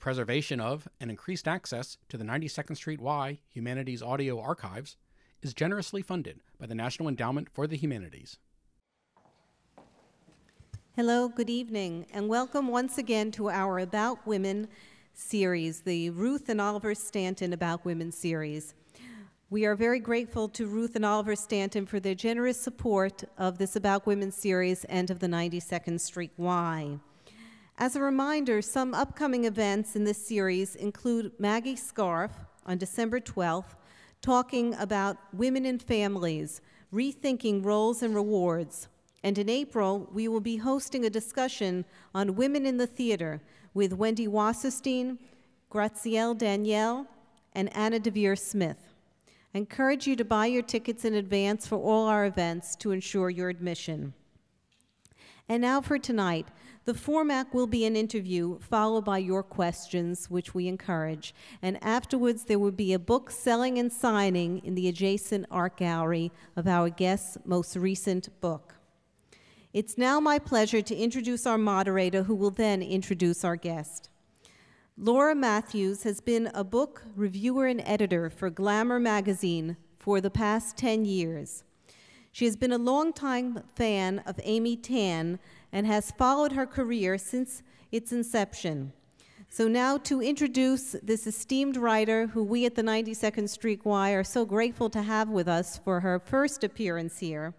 preservation of and increased access to the 92nd Street Y Humanities Audio Archives is generously funded by the National Endowment for the Humanities. Hello, good evening, and welcome once again to our About Women series, the Ruth and Oliver Stanton About Women series. We are very grateful to Ruth and Oliver Stanton for their generous support of this About Women series and of the 92nd Street Y. As a reminder, some upcoming events in this series include Maggie Scarf on December 12th, talking about women in families, rethinking roles and rewards. And in April, we will be hosting a discussion on women in the theater with Wendy Wasserstein, Gracielle Danielle, and Anna DeVere Smith. I encourage you to buy your tickets in advance for all our events to ensure your admission. And now for tonight. The format will be an interview followed by your questions, which we encourage. And afterwards, there will be a book selling and signing in the adjacent art gallery of our guest's most recent book. It's now my pleasure to introduce our moderator, who will then introduce our guest. Laura Matthews has been a book reviewer and editor for Glamour Magazine for the past 10 years. She has been a longtime fan of Amy Tan and has followed her career since its inception. So now to introduce this esteemed writer who we at the 92nd Street Y are so grateful to have with us for her first appearance here.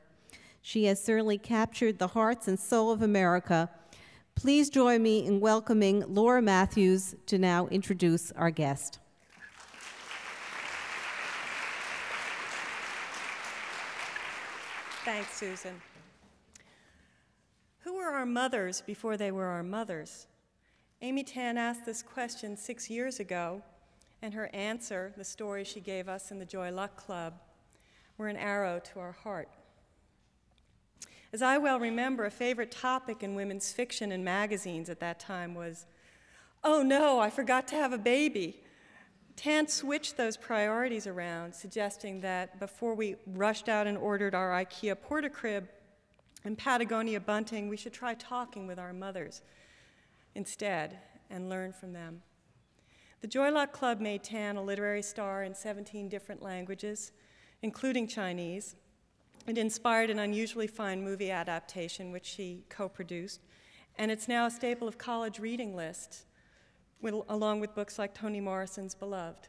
She has certainly captured the hearts and soul of America. Please join me in welcoming Laura Matthews to now introduce our guest. Thanks, Susan. Who were our mothers before they were our mothers? Amy Tan asked this question 6 years ago, and her answer, the story she gave us in the Joy Luck Club, were an arrow to our heart. As I well remember, a favorite topic in women's fiction and magazines at that time was, "Oh no, I forgot to have a baby." Tan switched those priorities around, suggesting that before we rushed out and ordered our IKEA Porta-Crib and Patagonia bunting, we should try talking with our mothers instead and learn from them. The Joy Luck Club made Tan a literary star in 17 different languages, including Chinese. It inspired an unusually fine movie adaptation, which she co-produced, and it's now a staple of college reading lists, along with books like Toni Morrison's Beloved.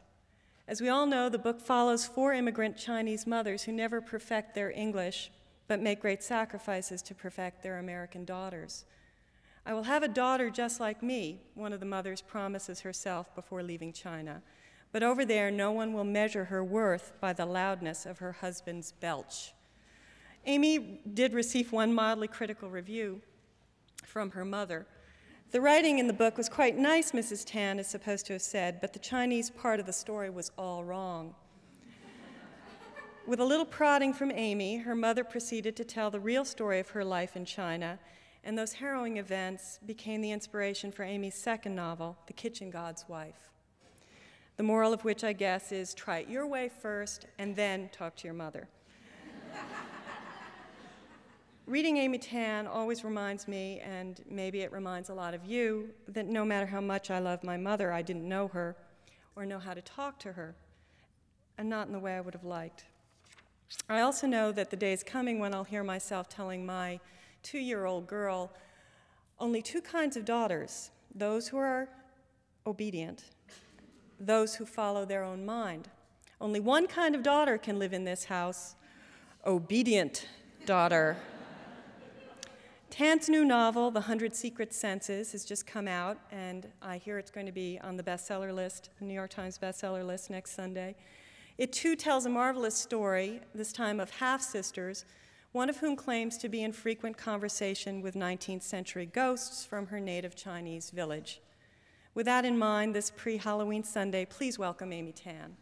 As we all know, the book follows 4 immigrant Chinese mothers who never perfect their English, but make great sacrifices to perfect their American daughters. "I will have a daughter just like me," one of the mothers promises herself before leaving China. But over there, no one will measure her worth by the loudness of her husband's belch. Amy did receive one mildly critical review from her mother. "The writing in the book was quite nice," Mrs. Tan is supposed to have said, "but the Chinese part of the story was all wrong." With a little prodding from Amy, her mother proceeded to tell the real story of her life in China, and those harrowing events became the inspiration for Amy's second novel, The Kitchen God's Wife. The moral of which, I guess, is try it your way first, and then talk to your mother. Reading Amy Tan always reminds me, and maybe it reminds a lot of you, that no matter how much I love my mother, I didn't know her or know how to talk to her, and not in the way I would have liked. I also know that the day is coming when I'll hear myself telling my 2-year-old girl, only 2 kinds of daughters, those who are obedient, those who follow their own mind. Only one kind of daughter can live in this house, obedient daughter. Tan's new novel, The 100 Secret Senses, has just come out, and I hear it's going to be on the bestseller list, the New York Times bestseller list next Sunday. It too tells a marvelous story, this time of half-sisters, one of whom claims to be in frequent conversation with 19th century ghosts from her native Chinese village. With that in mind, this pre-Halloween Sunday, please welcome Amy Tan.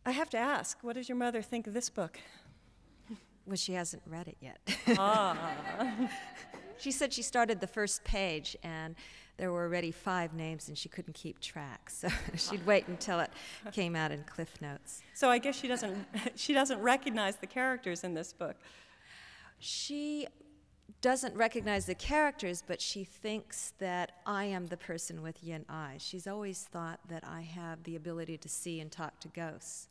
I have to ask, what does your mother think of this book? Well, she hasn't read it yet. Ah. She said she started the first page, and there were already 5 names, and she couldn't keep track. So she'd wait until it came out in Cliff Notes. So I guess she doesn't recognize the characters in this book. She doesn't recognize the characters, but she thinks that I am the person with yin eyes. She's always thought that I have the ability to see and talk to ghosts.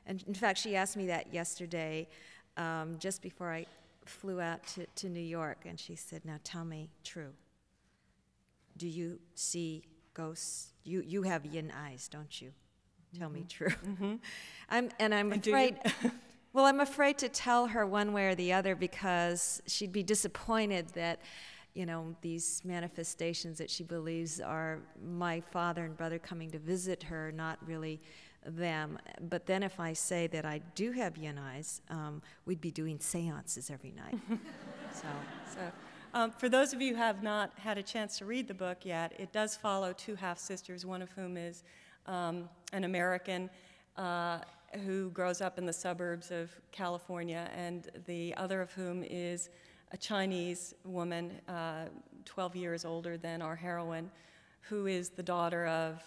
And in fact, she asked me that yesterday, just before I flew out to New York, and she said, "Now tell me true. Do you see ghosts? You have yin eyes, don't you? Tell me true." Mm-hmm. I'm afraid. Well, I'm afraid to tell her one way or the other, because she'd be disappointed that, you know, these manifestations that she believes are my father and brother coming to visit her, not really them. But then if I say that I do have yin eyes, we'd be doing seances every night. For those of you who have not had a chance to read the book yet, it does follow 2 half-sisters, one of whom is an American who grows up in the suburbs of California, and the other of whom is a Chinese woman, 12 years older than our heroine, who is the daughter of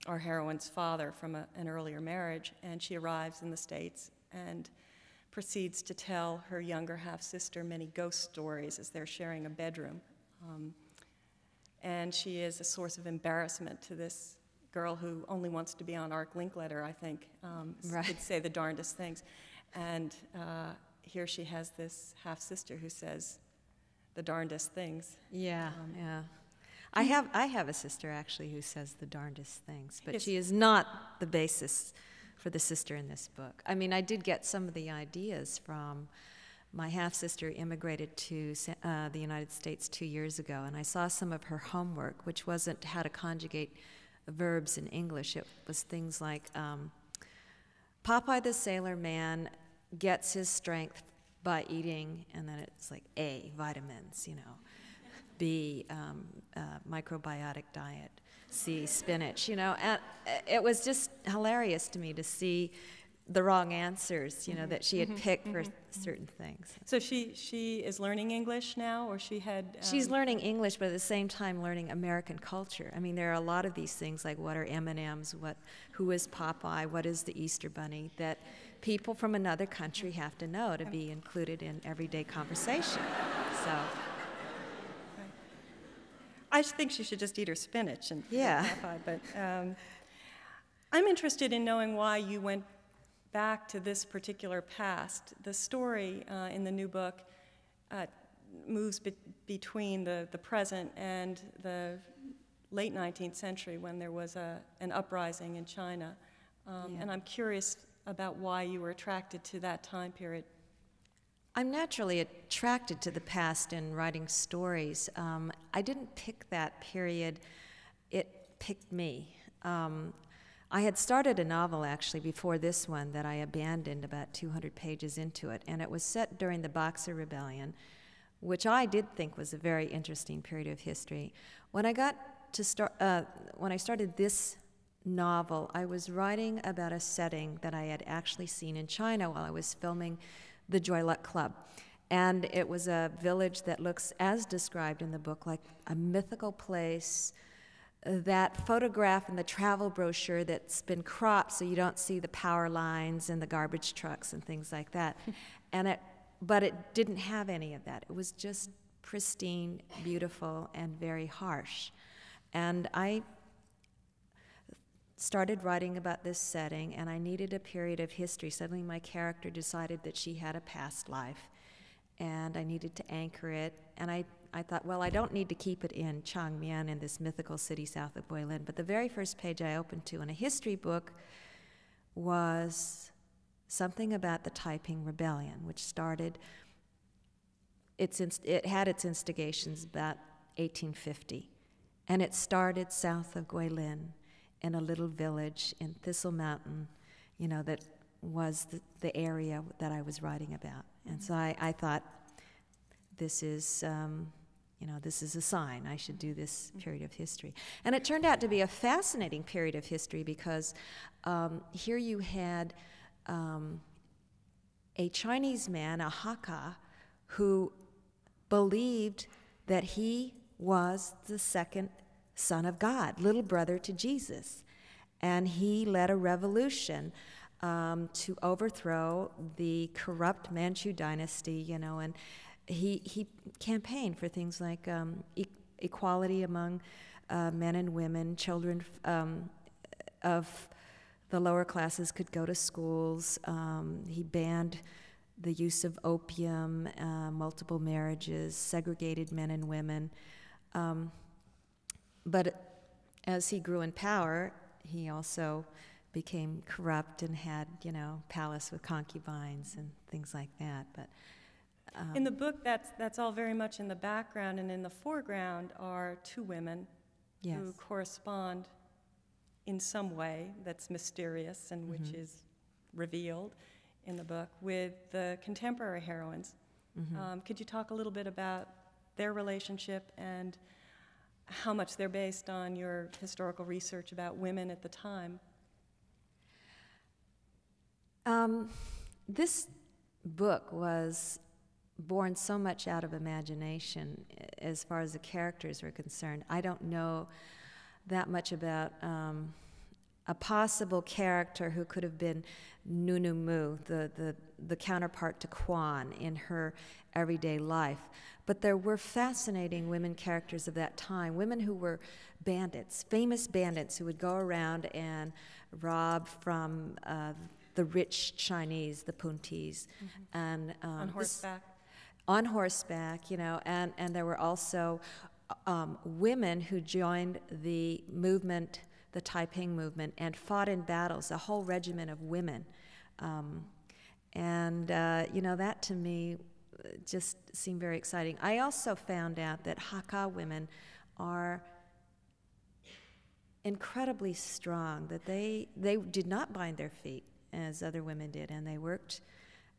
our heroine's father from an earlier marriage, and she arrives in the States and proceeds to tell her younger half-sister many ghost stories as they're sharing a bedroom. And she is a source of embarrassment to this girl who only wants to be on Arc Linkletter, I think, Right. could say the darndest things. And here she has this half-sister who says the darndest things. Yeah, yeah. I have a sister, actually, who says the darndest things, but Yes. she is not the basis for the sister in this book. I mean, I did get some of the ideas from my half-sister immigrated to the United States 2 years ago, and I saw some of her homework, which wasn't how to conjugate verbs in English. It was things like Popeye the Sailor Man gets his strength by eating, and then it's like A, vitamins, you know, B, microbiotic diet, C, spinach, you know. And it was just hilarious to me to see the wrong answers, you know, that she had picked for certain things. So she is learning English now, or she had... She's learning English, but at the same time learning American culture. I mean, there are a lot of these things, like what are M&Ms, who is Popeye, what is the Easter Bunny, that people from another country have to know to be included in everyday conversation. So... I think she should just eat her spinach and Yeah. Popeye, but I'm interested in knowing why you went back to this particular past. The story in the new book moves between the present and the late 19th century, when there was an uprising in China. And I'm curious about why you were attracted to that time period. I'm naturally attracted to the past in writing stories. I didn't pick that period, it picked me. I had started a novel, actually, before this one that I abandoned about 200 pages into it, and it was set during the Boxer Rebellion, which I did think was a very interesting period of history. When I started this novel, I was writing about a setting that I had actually seen in China while I was filming the Joy Luck Club. And it was a village that looks, as described in the book, like a mythical place. That photograph in the travel brochure that's been cropped so you don't see the power lines and the garbage trucks and things like that. But it didn't have any of that. It was just pristine, beautiful, and very harsh. And I started writing about this setting, and I needed a period of history. Suddenly my character decided that she had a past life, and I needed to anchor it. And I thought, well, I don't need to keep it in Changmian, in this mythical city south of Guilin, but the very first page I opened to in a history book was something about the Taiping Rebellion, which started, it had its instigations about 1850, and it started south of Guilin in a little village in Thistle Mountain, you know, that was the area that I was writing about. And so I thought, this is, this is a sign. I should do this period of history. And it turned out to be a fascinating period of history, because here you had a Chinese man, a Hakka, who believed that he was the second son of God, little brother to Jesus. And he led a revolution to overthrow the corrupt Manchu dynasty, and he campaigned for things like equality among men and women. Children of the lower classes could go to schools. He banned the use of opium, multiple marriages, segregated men and women. But as he grew in power, he also became corrupt and had, palace with concubines and things like that. But in the book, that's all very much in the background, and in the foreground are two women who correspond in some way that's mysterious and which is revealed in the book with the contemporary heroines. Could you talk a little bit about their relationship and how much they're based on your historical research about women at the time? This book was born so much out of imagination as far as the characters were concerned. I don't know that much about a possible character who could have been Nunu Mu, the counterpart to Kwan in her everyday life. But there were fascinating women characters of that time, women who were bandits, famous bandits who would go around and rob from the rich Chinese, the Puntis. And on horseback? On horseback, and there were also women who joined the movement, the Taiping movement, and fought in battles, a whole regiment of women. That to me just seemed very exciting. I also found out that Hakka women are incredibly strong, that they did not bind their feet as other women did, and they worked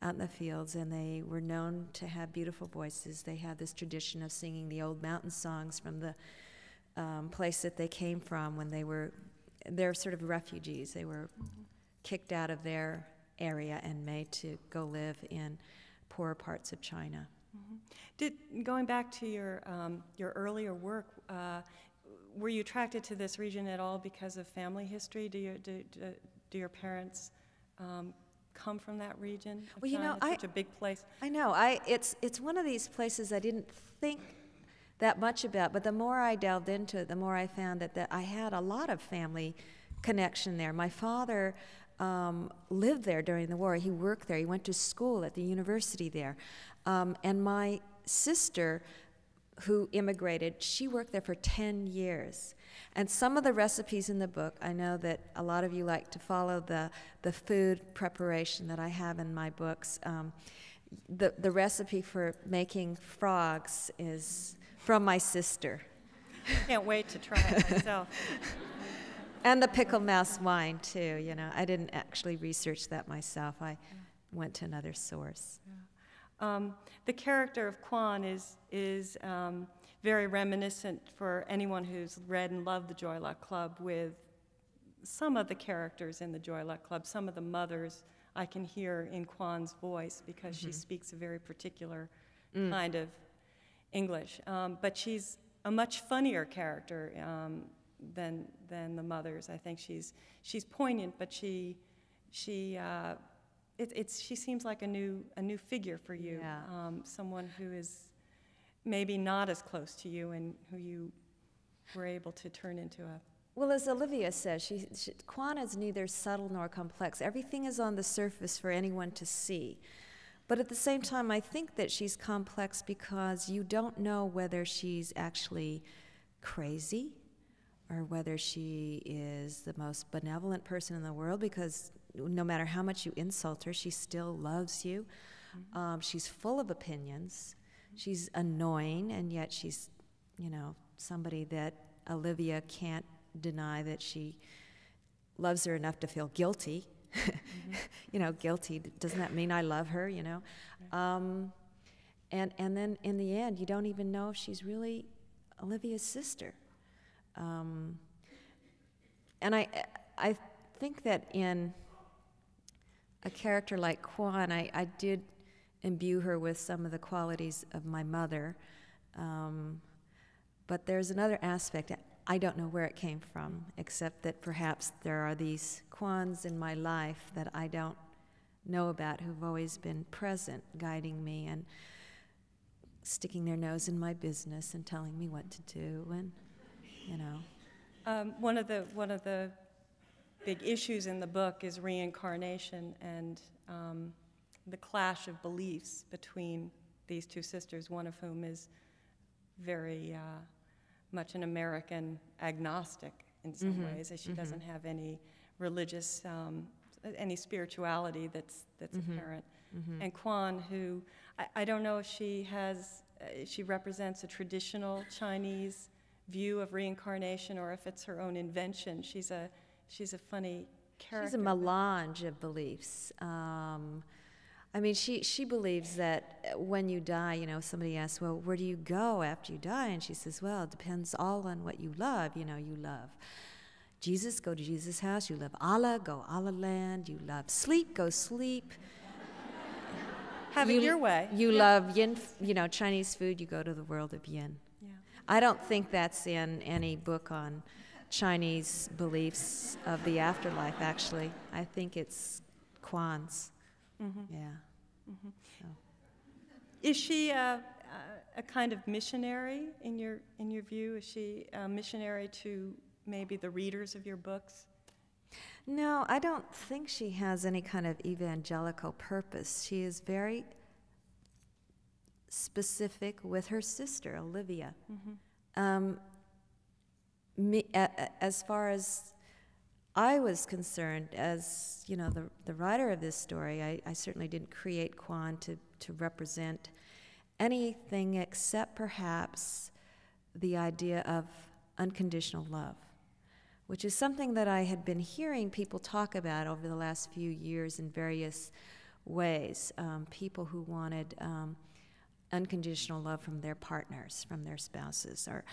out in the fields, and they were known to have beautiful voices. They had this tradition of singing the old mountain songs from the place that they came from when they're sort of refugees. They were kicked out of their area and made to go live in poorer parts of China. Going back to your earlier work, were you attracted to this region at all because of family history? Do your parents come from that region? Well, China? It's such a big place. I know. It's one of these places I didn't think that much about, but the more I delved into it, the more I found that I had a lot of family connection there. My father lived there during the war. He worked there. He went to school at the university there. And my sister, who immigrated, she worked there for 10 years. And some of the recipes in the book, I know that a lot of you like to follow the food preparation that I have in my books. The recipe for making frogs is from my sister. Can't wait to try it myself. And the pickle mouse wine, too. I didn't actually research that myself. I went to another source. The character of Kwan is very reminiscent for anyone who's read and loved the Joy Luck Club with some of the characters in the Joy Luck Club. Some of the mothers I can hear in Kwan's voice because she speaks a very particular kind of English. But she's a much funnier character than the mothers. I think she's poignant, but she seems like a new figure for you. Yeah. Someone who is maybe not as close to you and who you were able to turn into a... Well, as Olivia says, Kwan is neither subtle nor complex. Everything is on the surface for anyone to see. But at the same time, I think that she's complex because you don't know whether she's actually crazy or whether she is the most benevolent person in the world, because no matter how much you insult her, she still loves you. She's full of opinions. She's annoying, and yet she's, somebody that Olivia can't deny that she loves her enough to feel guilty. Guilty, doesn't that mean I love her, And then in the end, you don't even know if she's really Olivia's sister. And I think that in a character like Kwan, I did imbue her with some of the qualities of my mother. But there's another aspect. I don't know where it came from, except that perhaps there are these Kwans in my life that I don't know about who've always been present, guiding me and sticking their nose in my business and telling me what to do, and you know. One of the big issues in the book is reincarnation and the clash of beliefs between these two sisters, one of whom is very much an American agnostic in some ways, as she doesn't have any religious, any spirituality that's apparent. And Kwan, who I don't know if she has, she represents a traditional Chinese view of reincarnation or if it's her own invention. She's a funny character. She's a melange of beliefs. I mean, she believes that when you die, you know, somebody asks, well, where do you go after you die? And she says, well, it depends all on what you love. You know, you love Jesus, go to Jesus' house. You love Allah, go Allah land. You love sleep, go sleep. Have it your way. You love yin, you know, Chinese food, you go to the world of yin. Yeah. I don't think that's in any book on Chinese beliefs of the afterlife, actually. I think it's Kwan's. Yeah. So. Is she a kind of missionary in your view? Is she a missionary to maybe the readers of your books? No, I don't think she has any kind of evangelical purpose. She is very specific with her sister, Olivia. As far as I was concerned, as you know, the writer of this story, I certainly didn't create Kwan to represent anything except perhaps the idea of unconditional love, which is something that I had been hearing people talk about over the last few years in various ways. People who wanted unconditional love from their partners, from their spouses, or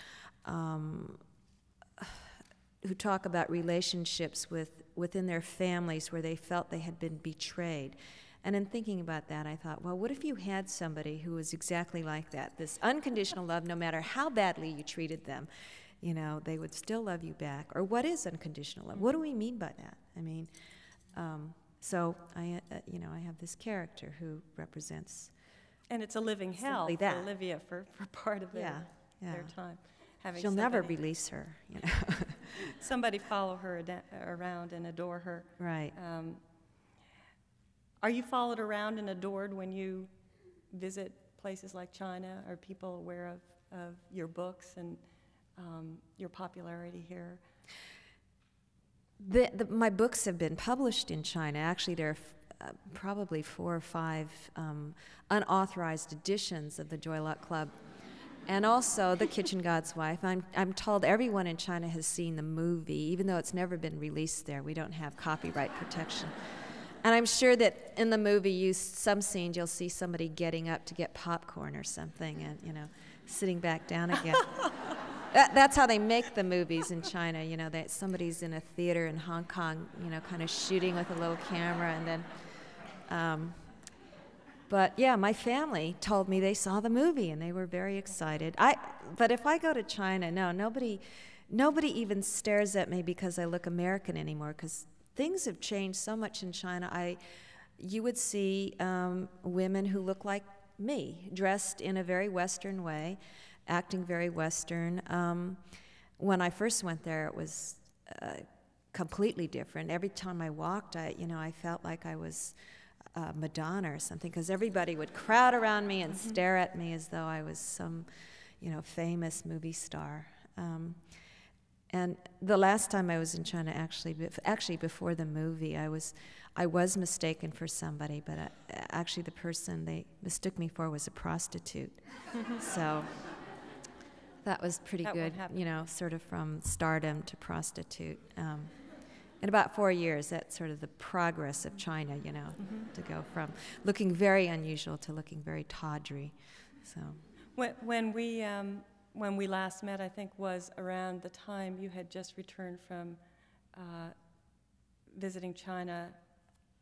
who talk about relationships within their families where they felt they had been betrayed. And in thinking about that, I thought, well, what if you had somebody who was exactly like that? This unconditional love, no matter how badly you treated them, you know, they would still love you back. Or what is unconditional love? What do we mean by that? I mean, so I have this character who represents. And it's a living hell for Olivia for part of their time. She'll never release her, you know. Somebody follow her around and adore her. Right. Are you followed around and adored when you visit places like China? Are people aware of your books and your popularity here? My books have been published in China. Actually, there are probably 4 or 5 unauthorized editions of the Joy Luck Club. And also The Kitchen God's Wife. I'm told everyone in China has seen the movie, even though it's never been released there. We don't have copyright protection. And I'm sure that in the movie, some scenes you'll see somebody getting up to get popcorn or something, and you know, sitting back down again. That's how they make the movies in China. You know, that somebody's in a theater in Hong Kong, you know, kind of shooting with a little camera, and then. But yeah, my family told me they saw the movie and they were very excited. But if I go to China, no, nobody even stares at me because I look American anymore, because things have changed so much in China. You would see women who look like me, dressed in a very Western way, acting very Western. When I first went there, it was completely different. Every time I walked, I felt like I was Madonna or something, because everybody would crowd around me and stare at me as though I was some, you know, famous movie star. And the last time I was in China, actually before the movie, I was mistaken for somebody, but actually the person they mistook me for was a prostitute. So that was pretty good, you know, sort of from stardom to prostitute. In about 4 years, that's sort of the progress of China, you know, to go from looking very unusual to looking very tawdry. So when we last met, I think was around the time you had just returned from visiting China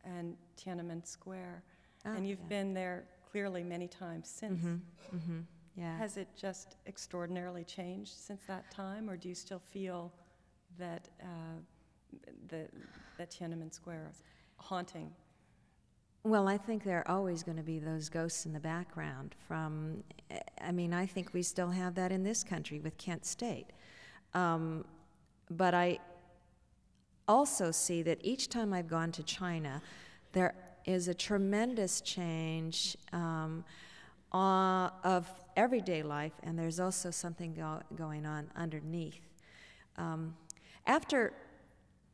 and Tiananmen Square. Oh, And you've yeah. been there clearly many times since. Yeah. Has it just extraordinarily changed since that time, or do you still feel that that Tiananmen Square is haunting? Well, I think there are always going to be those ghosts in the background from, I mean, I think we still have that in this country with Kent State. But I also see that each time I've gone to China, there is a tremendous change of everyday life, and there's also something going on underneath. After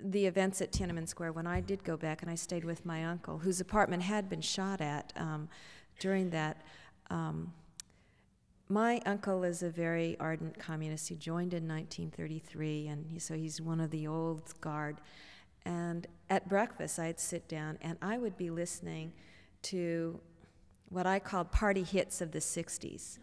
the events at Tiananmen Square, when I did go back and I stayed with my uncle, whose apartment had been shot at during that, my uncle is a very ardent communist. He joined in 1933, and so he's one of the old guard. And at breakfast, I'd sit down, and I would be listening to what I called party hits of the 60s.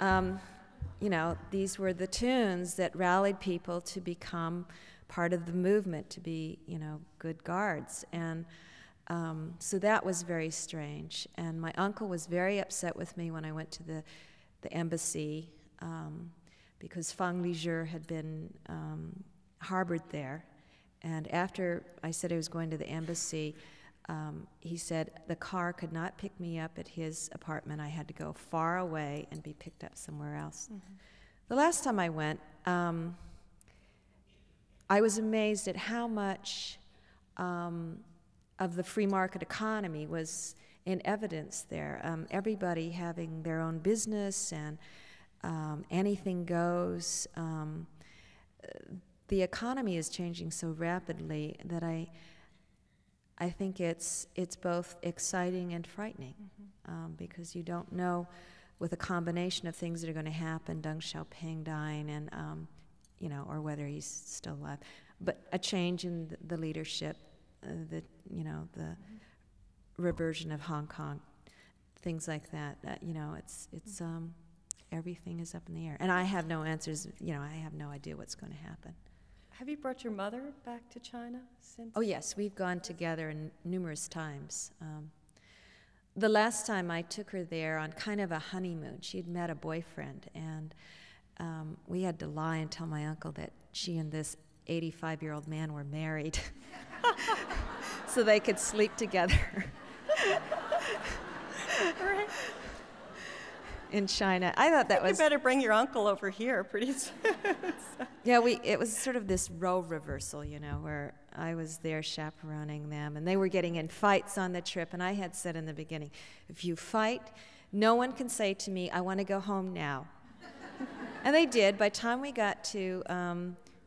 You know, these were the tunes that rallied people to become part of the movement, to be, you know, good guards. And so that was very strange. And my uncle was very upset with me when I went to the embassy because Fang Lizhi had been harbored there. And after I said I was going to the embassy, he said the car could not pick me up at his apartment. I had to go far away and be picked up somewhere else. The last time I went, I was amazed at how much of the free market economy was in evidence there. Everybody having their own business and anything goes. The economy is changing so rapidly that I think it's both exciting and frightening because you don't know, with a combination of things that are going to happen, Deng Xiaoping dying and you know, or whether he's still alive, but a change in the leadership, the reversion of Hong Kong, things like that. You know, it's everything is up in the air, and I have no answers. You know, I have no idea what's going to happen. Have you brought your mother back to China since? Oh yes, we've gone together numerous times. The last time I took her there on kind of a honeymoon. She had met a boyfriend, and we had to lie and tell my uncle that she and this 85-year-old man were married so they could sleep together. Right. In China. I thought that was... You better bring your uncle over here pretty soon. Yeah, it was sort of this role reversal, you know, where I was there chaperoning them, and they were getting in fights on the trip, and I had said in the beginning, if you fight, no one can say to me, I want to go home now. And they did. By the time we got to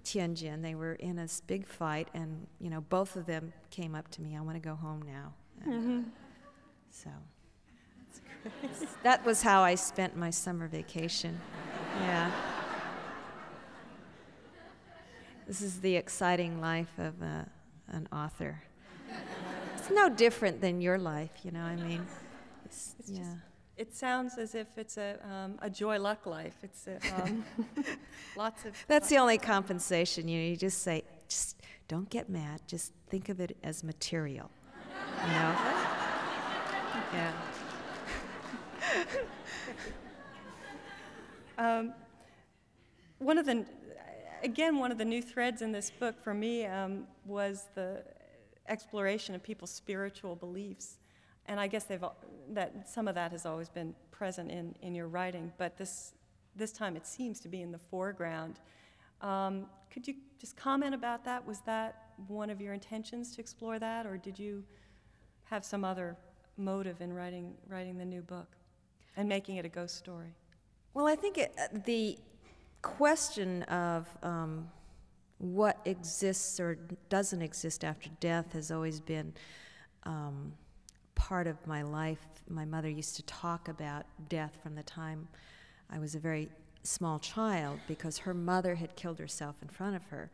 Tianjin, they were in a big fight, and, you know, both of them came up to me, I want to go home now. And so... that was how I spent my summer vacation. Yeah. This is the exciting life of an author. It's no different than your life, you know, I mean. It sounds as if it's a joy luck life. It's lots of... That's the only compensation, you know, you just say, just don't get mad, just think of it as material, you know? Yeah. One of the new threads in this book for me was the exploration of people's spiritual beliefs, and I guess that some of that has always been present in your writing, but this time it seems to be in the foreground. Could you just comment about that? Was that one of your intentions to explore that, or did you have some other motive in writing the new book and making it a ghost story? Well, I think the question of what exists or doesn't exist after death has always been part of my life. My mother used to talk about death from the time I was a very small child because her mother had killed herself in front of her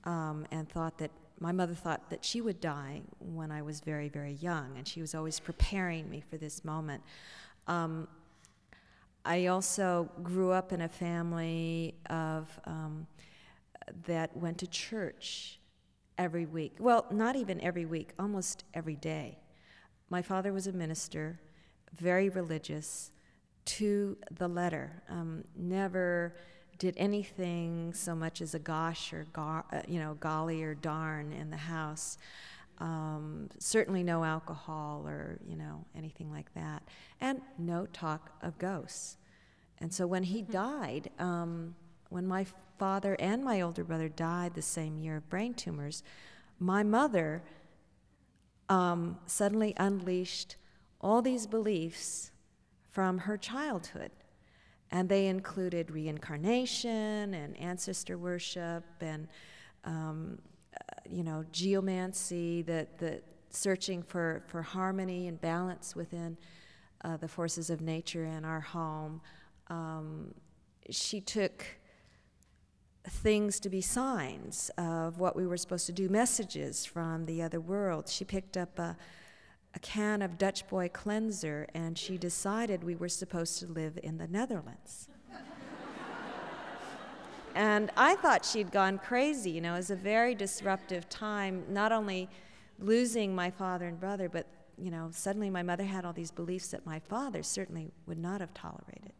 and my mother thought that she would die when I was very, very young, and she was always preparing me for this moment. I also grew up in a family of that went to church every week. Well, not even every week, almost every day. My father was a minister, very religious, to the letter. Never did anything so much as a gosh or golly or darn in the house. Certainly no alcohol or anything like that, and no talk of ghosts. And so when he died, when my father and my older brother died the same year of brain tumors, my mother suddenly unleashed all these beliefs from her childhood. And they included reincarnation and ancestor worship and, geomancy, the searching for harmony and balance within the forces of nature in our home. She took things to be signs of what we were supposed to do, messages from the other world. She picked up a can of Dutch Boy cleanser, and she decided we were supposed to live in the Netherlands. And I thought she'd gone crazy. It was a very disruptive time, not only losing my father and brother, but suddenly my mother had all these beliefs that my father certainly would not have tolerated.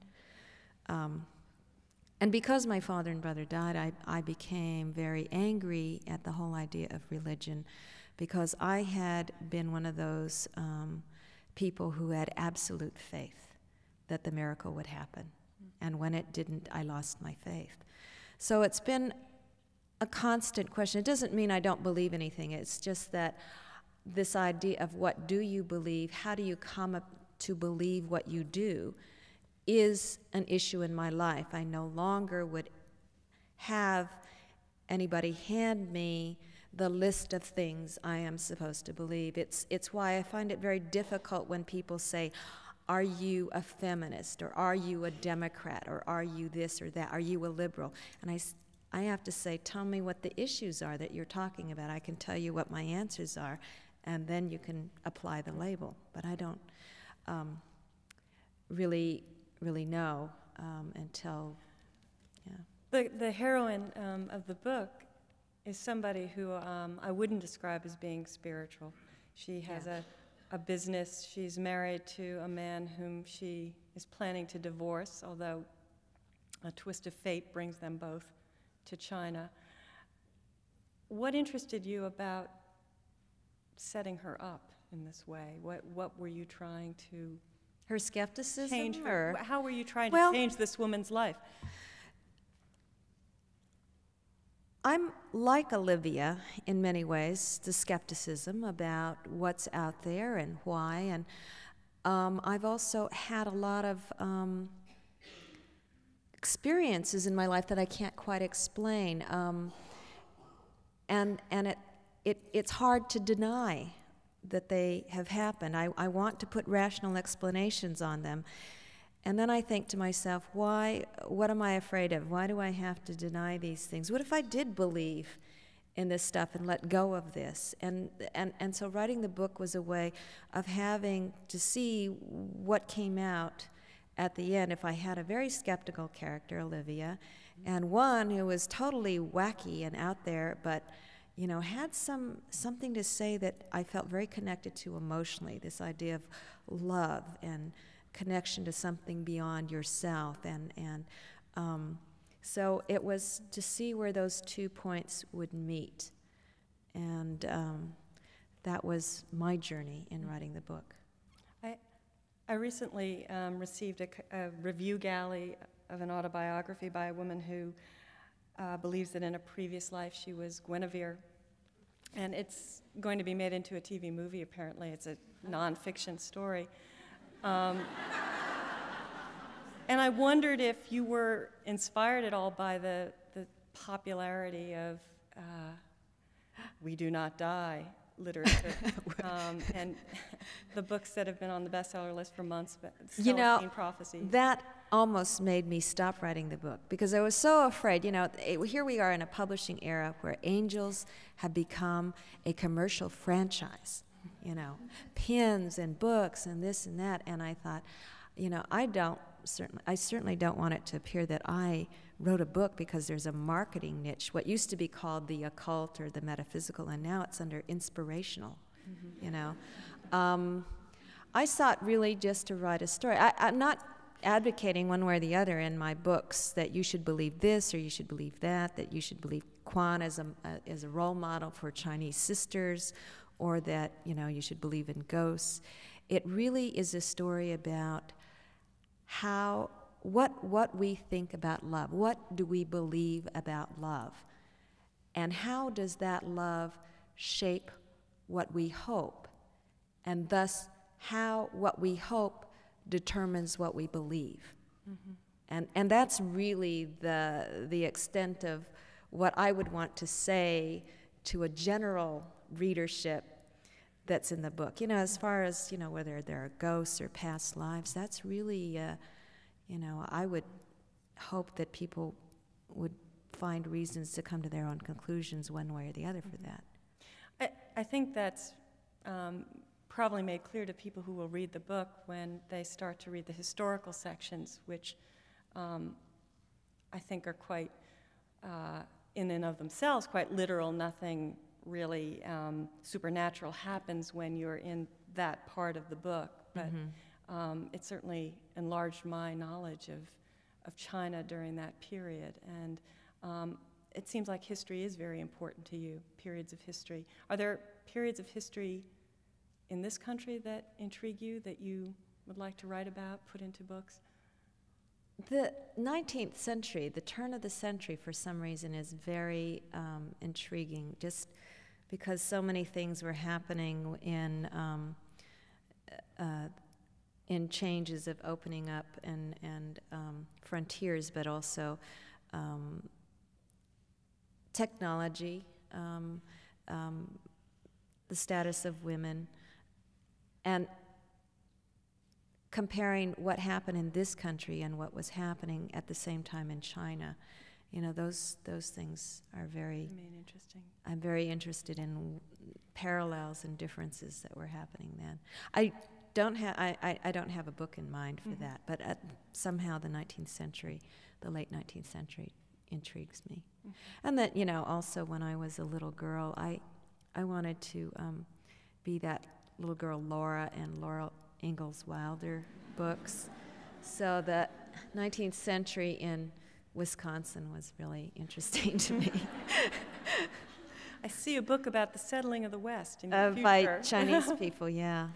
And because my father and brother died, I became very angry at the whole idea of religion, because I had been one of those people who had absolute faith that the miracle would happen. And when it didn't, I lost my faith. So it's been a constant question. It doesn't mean I don't believe anything. It's just that this idea of what do you believe, how do you come up to believe what you do, is an issue in my life. I no longer would have anybody hand me the list of things I am supposed to believe. It's why I find it very difficult when people say, are you a feminist, or are you a Democrat, or are you this or that, are you a liberal? And I have to say, tell me what the issues are that you're talking about. I can tell you what my answers are, and then you can apply the label. But I don't really know until, yeah. The heroine of the book is somebody who I wouldn't describe as being spiritual. She has a business. She's married to a man whom she is planning to divorce, although a twist of fate brings them both to China. What interested you about setting her up in this way? What were you trying to her skepticism change her? How were you trying to change this woman's life? I'm like Olivia in many ways, the skepticism about what's out there and why. And I've also had a lot of experiences in my life that I can't quite explain. And it's hard to deny that they have happened. I want to put rational explanations on them. And then I think to myself, what am I afraid of? Why do I have to deny these things? What if I did believe in this stuff and let go of this? And so writing the book was a way of having to see what came out at the end. If I had a very skeptical character, Olivia, and one who was totally wacky and out there, but had something to say that I felt very connected to emotionally, this idea of love and connection to something beyond yourself, and so it was to see where those 2 points would meet, and that was my journey in writing the book. I recently received a review galley of an autobiography by a woman who believes that in a previous life she was Guinevere, and it's going to be made into a TV movie. Apparently, it's a nonfiction story. And I wondered if you were inspired at all by the popularity of We Do Not Die literature, and the books that have been on the bestseller list for months, Celestine Prophecy. That almost made me stop writing the book, because I was so afraid. Here we are in a publishing era where angels have become a commercial franchise. Pins and books and this and that, and I thought, I certainly don't want it to appear that I wrote a book because there's a marketing niche, what used to be called the occult or the metaphysical, and now it's under inspirational, I sought really just to write a story. I'm not advocating one way or the other in my books that you should believe this or you should believe that you should believe Kwan as a role model for Chinese sisters, or that, you should believe in ghosts. It really is a story about what we think about love. What do we believe about love? And how does that love shape what we hope? And thus, how what we hope determines what we believe. Mm-hmm. And that's really the extent of what I would want to say to a general readership that's in the book. As far as, whether there are ghosts or past lives, that's really, I would hope that people would find reasons to come to their own conclusions one way or the other for that. I think that's probably made clear to people who will read the book when they start to read the historical sections, which I think are quite, in and of themselves, quite literal. Nothing really supernatural happens when you're in that part of the book, but it certainly enlarged my knowledge of China during that period. And it seems like history is very important to you, periods of history. Are there periods of history in this country that intrigue you, that you would like to write about, put into books? The 19th century, the turn of the century, for some reason, is very intriguing, just because so many things were happening in changes of opening up and frontiers, but also technology, the status of women, and comparing what happened in this country and what was happening at the same time in China. Those things are very interesting. I'm very interested in parallels and differences that were happening then. I don't have a book in mind for that, but somehow the 19th century, the late 19th century, intrigues me. And that, also when I was a little girl, I wanted to be that little girl Laura in Laura Ingalls Wilder books. So the 19th century in Wisconsin was really interesting to me. I see a book about the settling of the West in your future. By Chinese people, yeah.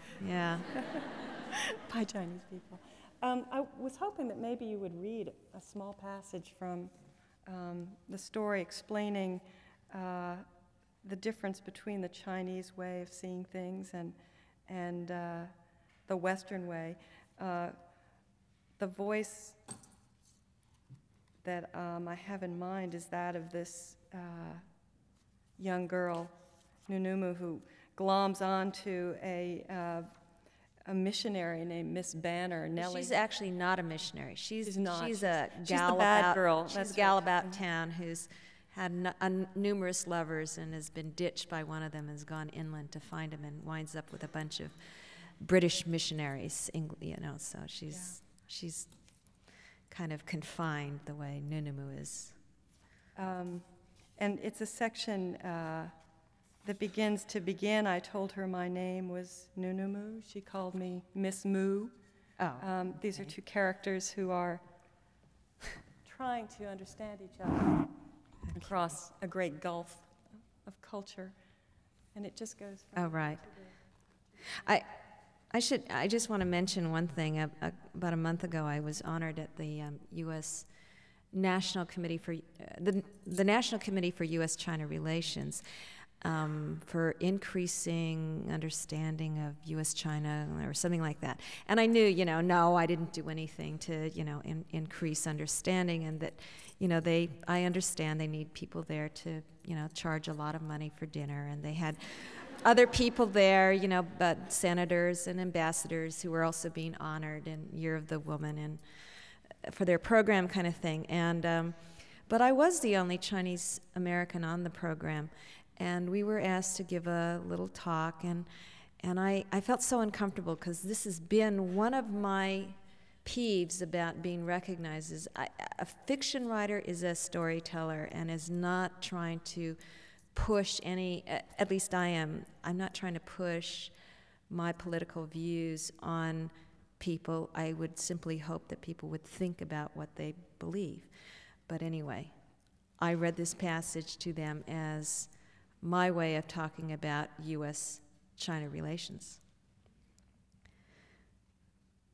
By Chinese people. I was hoping that maybe you would read a small passage from the story explaining the difference between the Chinese way of seeing things and the Western way. The voice that I have in mind is that of this young girl, Nunumu, who gloms onto a missionary named Miss Banner, Nellie. She's actually not a missionary. She's not. She's a gal the bad about girl. She's a gal about town who's had numerous lovers and has been ditched by one of them, has gone inland to find him, and winds up with a bunch of British missionaries. So she's kind of confined the way Nunumu is. And it's a section that begins, I told her my name was Nunumu. She called me Miss Moo. These are two characters who are trying to understand each other across a great gulf of culture. And it just goes from right. I just want to mention one thing. About a month ago, I was honored at the U.S. National Committee for the National Committee for U.S.-China Relations for increasing understanding of U.S.-China or something like that. And I knew, no, I didn't do anything to, increase understanding, and that, I understand they need people there to, charge a lot of money for dinner, and they had other people there, but senators and ambassadors who were also being honored in Year of the Woman and for their program kind of thing. And but I was the only Chinese American on the program, and we were asked to give a little talk, and I felt so uncomfortable because this has been one of my peeves about being recognized is a fiction writer is a storyteller and is not trying to push any, at least I am, I'm not trying to push my political views on people. I would simply hope that people would think about what they believe. But anyway, I read this passage to them as my way of talking about U.S.-China relations.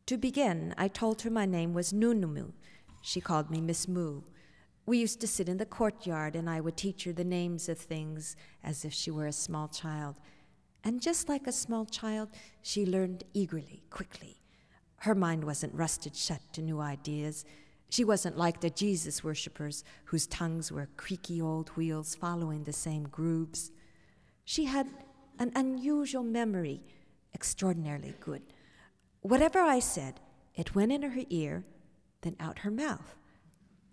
To begin, I told her my name was Nunumu. She called me Miss Moo. We used to sit in the courtyard, and I would teach her the names of things as if she were a small child. And just like a small child, she learned eagerly, quickly. Her mind wasn't rusted shut to new ideas. She wasn't like the Jesus worshippers whose tongues were creaky old wheels following the same grooves. She had an unusual memory, extraordinarily good. Whatever I said, it went in her ear, then out her mouth.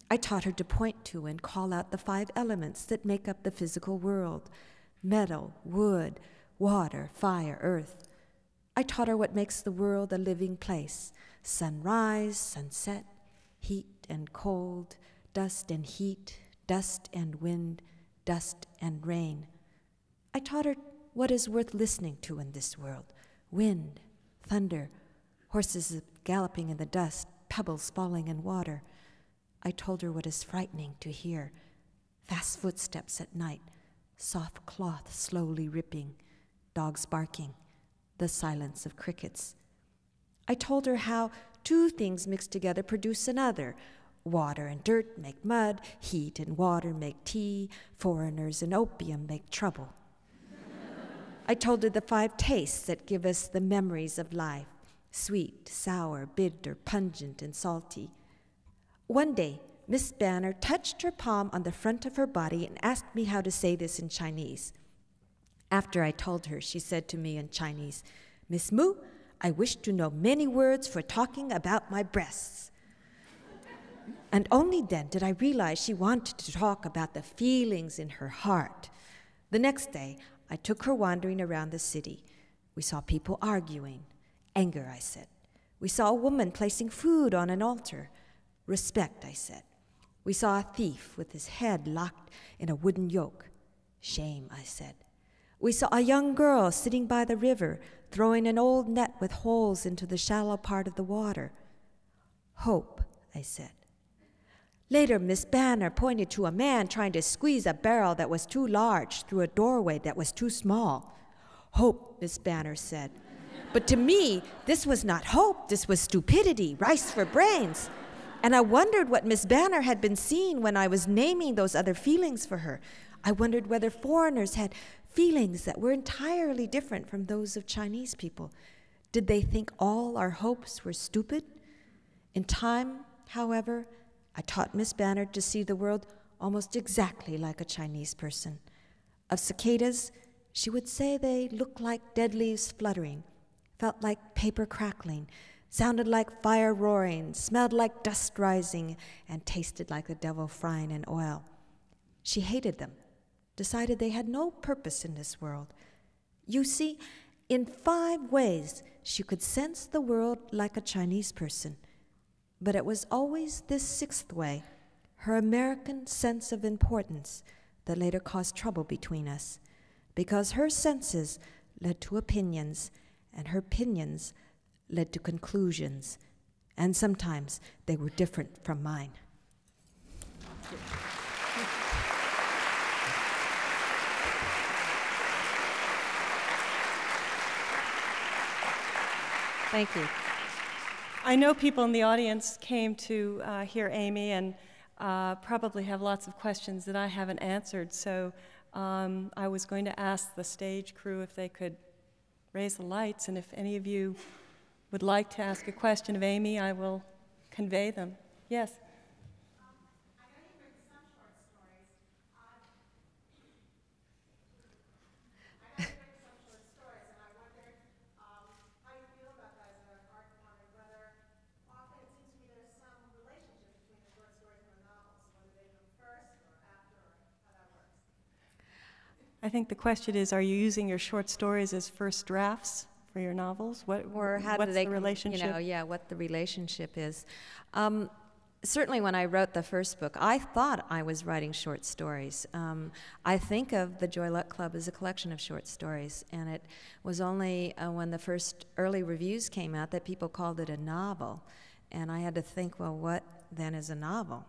I taught her to point to and call out the 5 elements that make up the physical world: metal, wood, water, fire, earth. I taught her what makes the world a living place: sunrise, sunset, heat and cold, dust and heat, dust and wind, dust and rain. I taught her what is worth listening to in this world: wind, thunder, horses galloping in the dust, pebbles falling in water. I told her what is frightening to hear: fast footsteps at night, soft cloth slowly ripping, dogs barking, the silence of crickets. I told her how 2 things mixed together produce another. Water and dirt make mud, heat and water make tea, foreigners and opium make trouble. I told her the 5 tastes that give us the memories of life: sweet, sour, bitter, pungent, and salty. One day, Miss Banner touched her palm on the front of her body and asked me how to say this in Chinese. After I told her, she said to me in Chinese, "Miss Moo, I wish to know many words for talking about my breasts." And only then did I realize she wanted to talk about the feelings in her heart. The next day, I took her wandering around the city. We saw people arguing. Anger, I said. We saw a woman placing food on an altar. Respect, I said. We saw a thief with his head locked in a wooden yoke. Shame, I said. We saw a young girl sitting by the river, throwing an old net with holes into the shallow part of the water. Hope, I said. Later, Miss Banner pointed to a man trying to squeeze a barrel that was too large through a doorway that was too small. Hope, Miss Banner said. But to me, this was not hope. This was stupidity, rice for brains. And I wondered what Miss Banner had been seeing when I was naming those other feelings for her. I wondered whether foreigners had feelings that were entirely different from those of Chinese people. Did they think all our hopes were stupid? In time, however, I taught Miss Banner to see the world almost exactly like a Chinese person. Of cicadas, she would say they looked like dead leaves fluttering, felt like paper crackling, sounded like fire roaring, smelled like dust rising, and tasted like the devil frying in oil. She hated them, decided they had no purpose in this world. You see, in 5 ways, she could sense the world like a Chinese person. But it was always this 6th way, her American sense of importance, that later caused trouble between us, because her senses led to opinions, and her opinions led to conclusions, and sometimes they were different from mine. Thank you. I know people in the audience came to hear Amy and probably have lots of questions that I haven't answered, so I was going to ask the stage crew if they could raise the lights, and if any of you would like to ask a question of Amy, I will convey them. Yes? I know you've written some short stories. And I wondered how you feel about that as an art form, and whether often it seems to me there's some relationship between the short stories and the novels, whether they come first or after, or how that works. I think the question is, are you using your short stories as first drafts for your novels? Or how what's do they the relationship? what the relationship is. Certainly when I wrote the first book, I thought I was writing short stories. I think of the Joy Luck Club as a collection of short stories, and it was only when the first early reviews came out that people called it a novel. And I had to think, well, what then is a novel?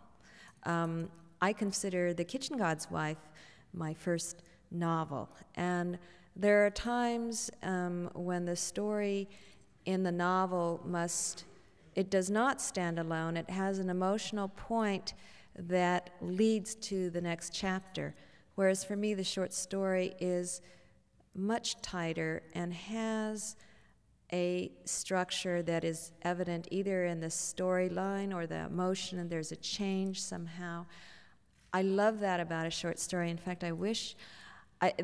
I consider The Kitchen God's Wife my first novel. And there are times when the story in the novel it does not stand alone. It has an emotional point that leads to the next chapter. Whereas for me, the short story is much tighter and has a structure that is evident either in the storyline or the emotion, and there's a change somehow. I love that about a short story. In fact, I wish,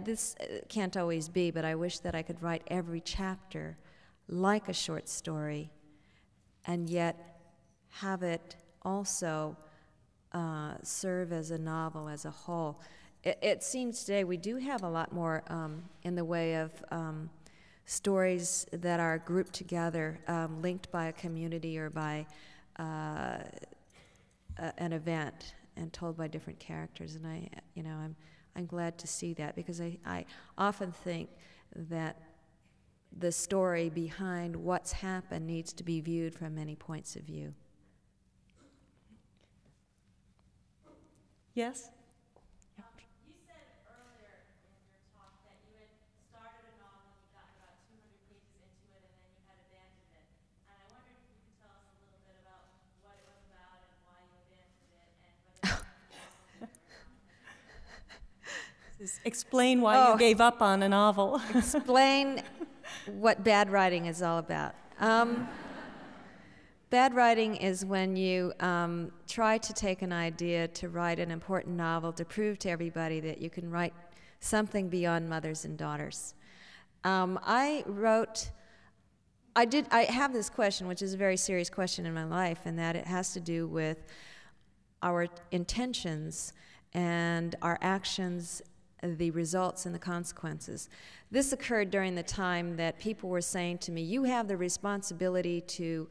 this can't always be, but I wish that I could write every chapter like a short story and yet have it also serve as a novel as a whole. It seems today we do have a lot more in the way of stories that are grouped together, linked by a community or by an event, and told by different characters. And I'm glad to see that, because I often think that the story behind what's happened needs to be viewed from many points of view. Yes? You said earlier in your talk that you had started a novel and you got about 200 pages into it and then you had abandoned it. And I wondered if you could tell us a little bit about what it was about and why you abandoned it and whether Explain why you gave up on a novel. Explain what bad writing is all about. Bad writing is when you try to take an idea to write an important novel to prove to everybody that you can write something beyond mothers and daughters. I have this question, which is a very serious question in my life, and that it has to do with our intentions and our actions, the results and the consequences. This occurred during the time that people were saying to me, you have the responsibility to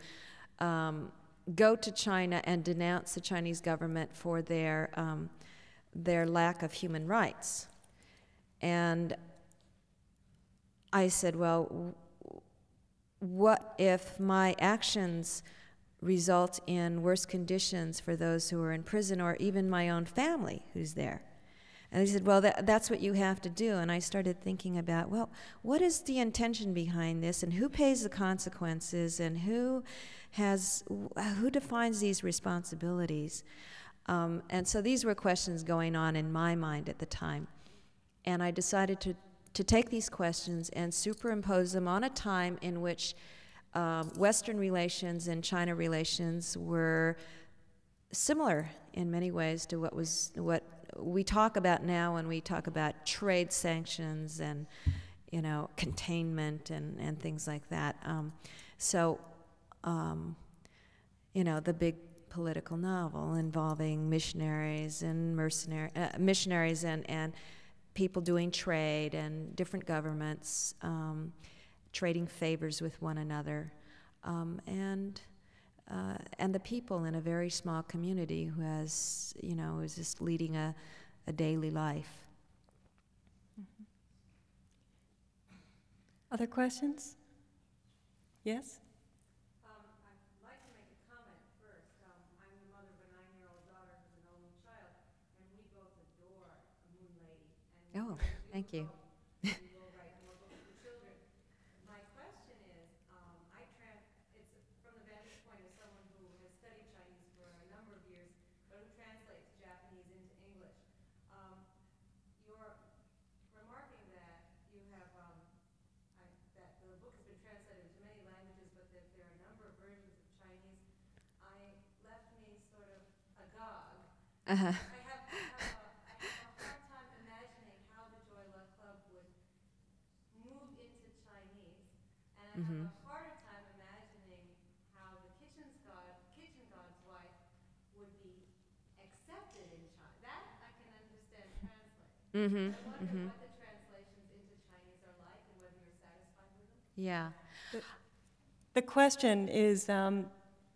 go to China and denounce the Chinese government for their lack of human rights. And I said, well, what if my actions result in worse conditions for those who are in prison, or even my own family who's there? And they said, well, that's what you have to do. And I started thinking about, well, what is the intention behind this, and who pays the consequences, and who defines these responsibilities? And so these were questions going on in my mind at the time. And I decided to take these questions and superimpose them on a time in which Western relations and China relations were similar in many ways to what we talk about now when we talk about trade sanctions and, containment and things like that. The big political novel involving missionaries and missionaries and people doing trade and different governments trading favors with one another, and the people in a very small community who is just leading a daily life. Mm-hmm. Other questions? Yes? I'd like to make a comment first. I'm the mother of a 9-year-old daughter who's an only child, and we both adore Moon Lady. And Thank you. we will write more books for children. My question is, it's from the vantage point of someone who has studied Chinese for a number of years, but who translates Japanese into English. You're remarking that you have, that the book has been translated into many languages, but that there are a number of versions of Chinese. Left me sort of agog. Uh-huh. I have a hard time imagining how the Joy Luck Club would move into Chinese, and I have a harder time imagining how the Kitchen God's Wife would be accepted in China. That I can understand translate. I wonder what the translations into Chinese are like and whether you're satisfied with them. Yeah. The question is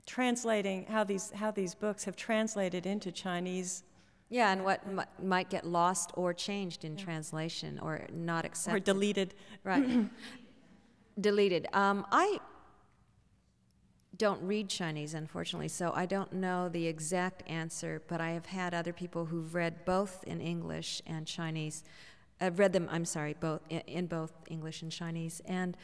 translating how these books have translated into Chinese. Yeah, and what might get lost or changed in translation or not accepted. Or deleted. Right. Deleted. I don't read Chinese, unfortunately, so I don't know the exact answer, but I have had other people who've read both in English and Chinese. I've read them, I'm sorry, both in both English and Chinese, and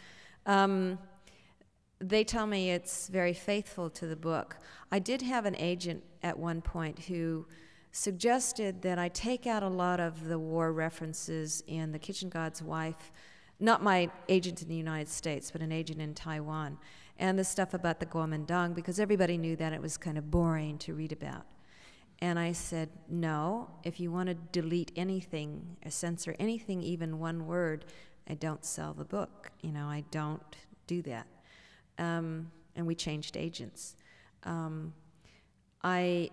they tell me it's very faithful to the book. I did have an agent at one point who suggested that I take out a lot of the war references in The Kitchen God's Wife, not my agent in the United States, but an agent in Taiwan, and the stuff about the Kuomintang, because everybody knew that it was kind of boring to read about. And I said, no, if you want to delete anything, or censor anything, even one word, I don't sell the book. You know, I don't do that. And we changed agents. I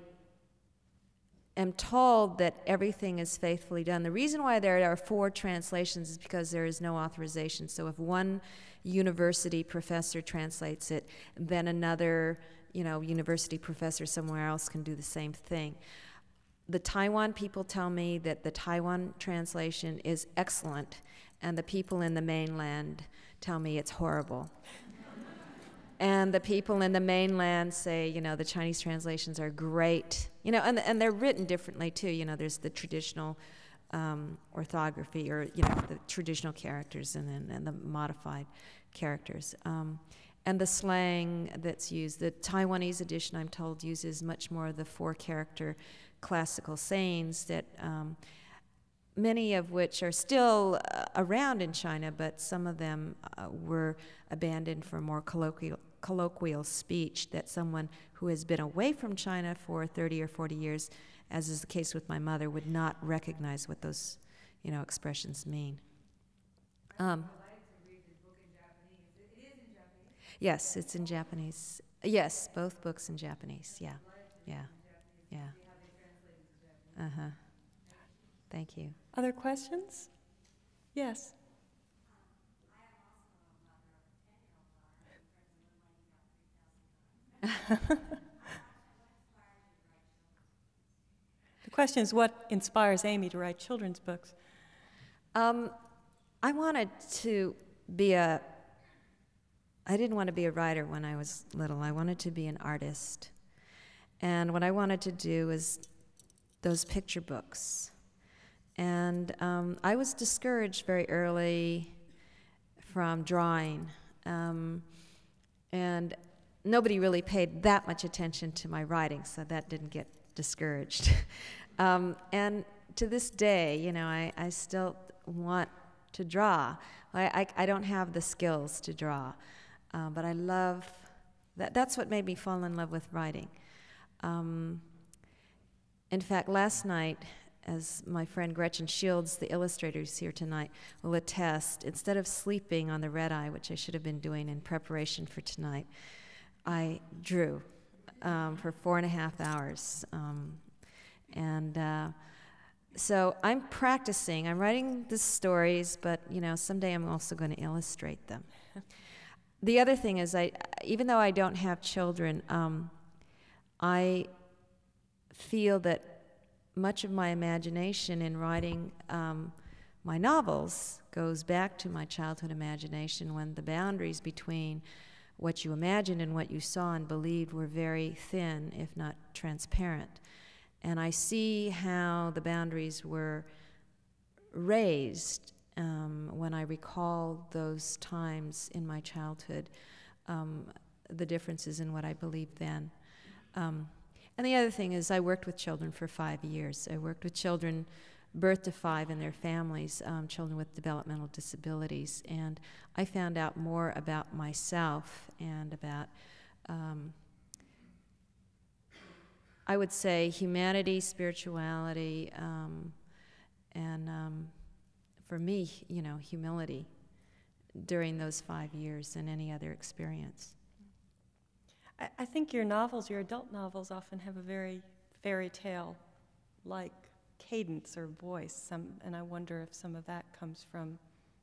am told that everything is faithfully done. The reason why there are 4 translations is because there is no authorization. So if one university professor translates it, then another, university professor somewhere else can do the same thing. The Taiwan people tell me that the Taiwan translation is excellent, and the people in the mainland tell me it's horrible. And the people in the mainland say, the Chinese translations are great. And they're written differently too. There's the traditional orthography, or the traditional characters, and the modified characters. And the slang that's used, the Taiwanese edition, I'm told, uses much more of the 4-character classical sayings that many of which are still around in China, but some of them were abandoned for more colloquial speech that someone who has been away from China for 30 or 40 years, as is the case with my mother, would not recognize what those, expressions mean. Yes, it's in Japanese. Yes, both books in Japanese. Yeah, yeah, yeah. Uh-huh. Thank you. Other questions? Yes. The question is, what inspires Amy to write children's books? I wanted to be I didn't want to be a writer when I was little. I wanted to be an artist. And what I wanted to do was those picture books. And I was discouraged very early from drawing. And nobody really paid that much attention to my writing, so that didn't get discouraged. And to this day, I still want to draw. I don't have the skills to draw, but I love that. That's what made me fall in love with writing. In fact, last night, as my friend Gretchen Shields, the illustrator who's here tonight, will attest, instead of sleeping on the red eye, which I should have been doing in preparation for tonight, I drew for 4.5 hours. So I'm practicing. I'm writing the stories, but someday I'm also going to illustrate them. The other thing is, even though I don't have children, I feel that much of my imagination in writing my novels goes back to my childhood imagination, when the boundaries between what you imagined and what you saw and believed were very thin, if not transparent. And I see how the boundaries were raised when I recall those times in my childhood, the differences in what I believed then. And the other thing is, I worked with children for 5 years. I worked with children birth to 5 and their families, children with developmental disabilities, and I found out more about myself and about, I would say, humanity, spirituality, and for me, humility during those 5 years than any other experience. I think your novels, your adult novels, often have a very fairy tale-like cadence or voice, and I wonder if some of that comes from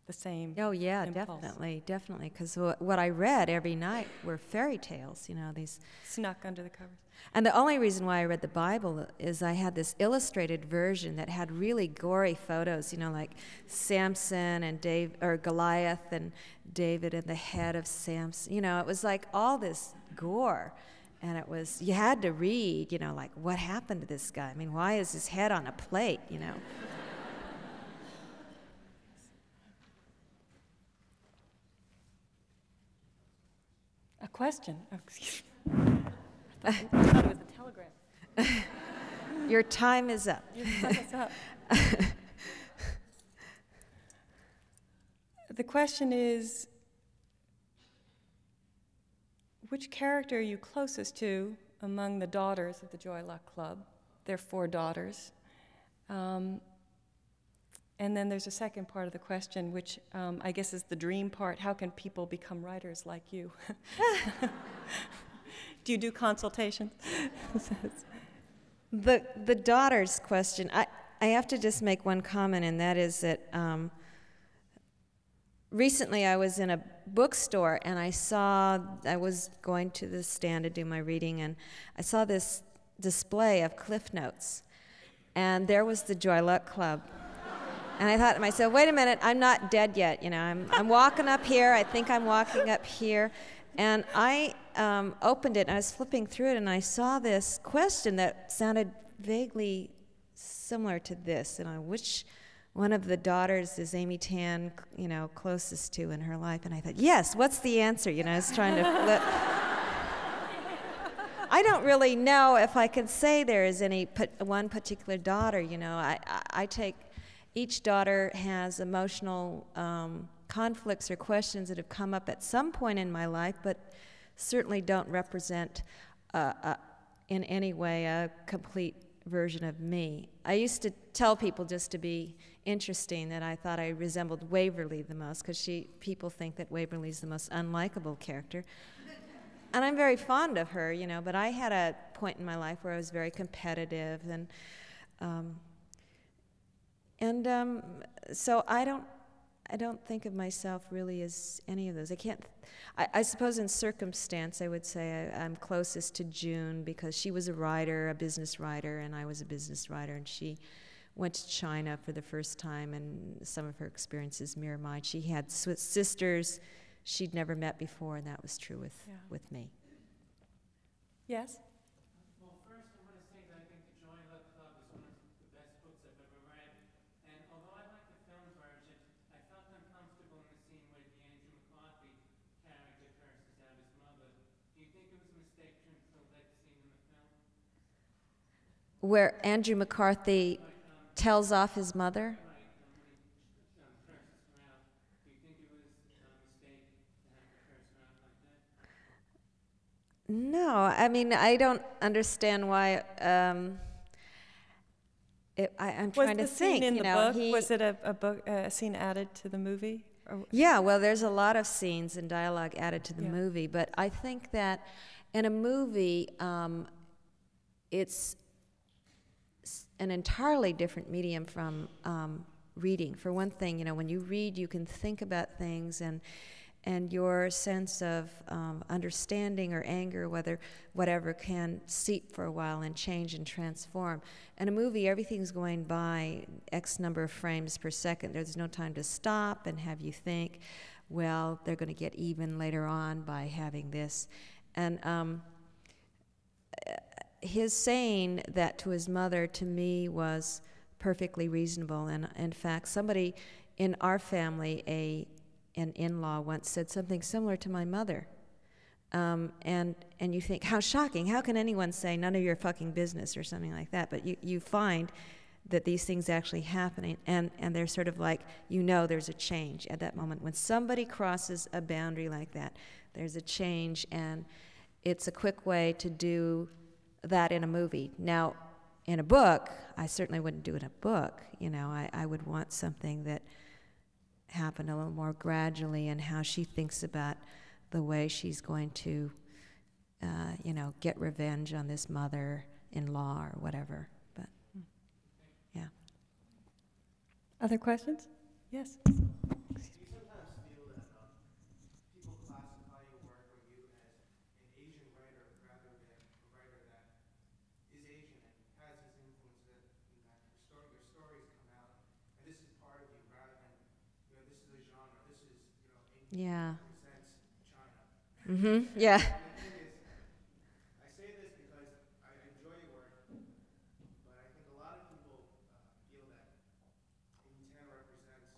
the same Oh yeah, impulse. definitely. Because what I read every night were fairy tales. These. Snuck under the covers. And the only reason why I read the Bible is I had this illustrated version that had really gory photos. Like Samson and Goliath and David and the head of Samson. It was like all this gore. And it was, you had to read, like, what happened to this guy? I mean, why is his head on a plate, A question. Oh, excuse me. I thought it was a telegram. Your time is up. Your time is up. The question is, which character are you closest to among the daughters of the Joy Luck Club? There are 4 daughters. And then there's a second part of the question, which I guess is the dream part. How can people become writers like you? Do you do consultations? The daughters question, I have to just make one comment, and that is that recently I was in a bookstore, and I was going to the stand to do my reading, and I saw this display of Cliff Notes, and there was the Joy Luck Club. And I thought to myself, wait a minute, I'm not dead yet. I'm walking up here. I think I'm walking up here. And I opened it, and I was flipping through it, and I saw this question that sounded vaguely similar to this. Which one of the daughters is Amy Tan, closest to in her life? And I thought, yes, what's the answer? I was trying to flip. I don't really know if I can say there is any one particular daughter. I take... Each daughter has emotional conflicts or questions that have come up at some point in my life, but certainly don't represent in any way a complete version of me. I used to tell people, just to be interesting, that I thought I resembled Waverly the most, because people think that Waverly's the most unlikable character. And I'm very fond of her, but I had a point in my life where I was very competitive, so I don't think of myself really as any of those. I suppose in circumstance I would say I'm closest to June, because she was a business writer, and I was a business writer, and she went to China for the first time, and some of her experiences mirror mine. She had sisters she'd never met before, and that was true with me. Yes? Well, first I want to say that I think the Joy Luck Club is one of the best books I've ever read. And although I like the film version, I felt uncomfortable in the scene where the Andrew McCarthy character curses out his mother. Do you think it was a mistake to include that scene in the film? Where Andrew McCarthy tells off his mother? No, I mean, I don't understand why. I'm trying to think. Was the scene in the book? Was it a scene added to the movie? Yeah, well, there's a lot of scenes and dialogue added to the movie, but I think that in a movie, it's an entirely different medium from reading. For one thing, when you read, you can think about things, and your sense of understanding or anger, whatever, can seep for a while and change and transform. In a movie, everything's going by X number of frames per second. There's no time to stop and have you think, well, they're going to get even later on by having this. And his saying that to his mother, to me, was perfectly reasonable. And in fact, somebody in our family, an in-law, once said something similar to my mother. And you think, how shocking. How can anyone say none of your fucking business or something like that? But you find that these things actually happen, and they're sort of like, there's a change at that moment. When somebody crosses a boundary like that, there's a change, and it's a quick way to do that in a movie. Now, in a book, I certainly wouldn't do it in a book. I would want something that happened a little more gradually, and how she thinks about the way she's going to, get revenge on this mother-in-law or whatever. But, yeah. Other questions? Yes. Do you Yeah. represents China. Mm-hmm. Yeah. And the thing is, I say this because I enjoy your work, but I think a lot of people feel that Amy Tan represents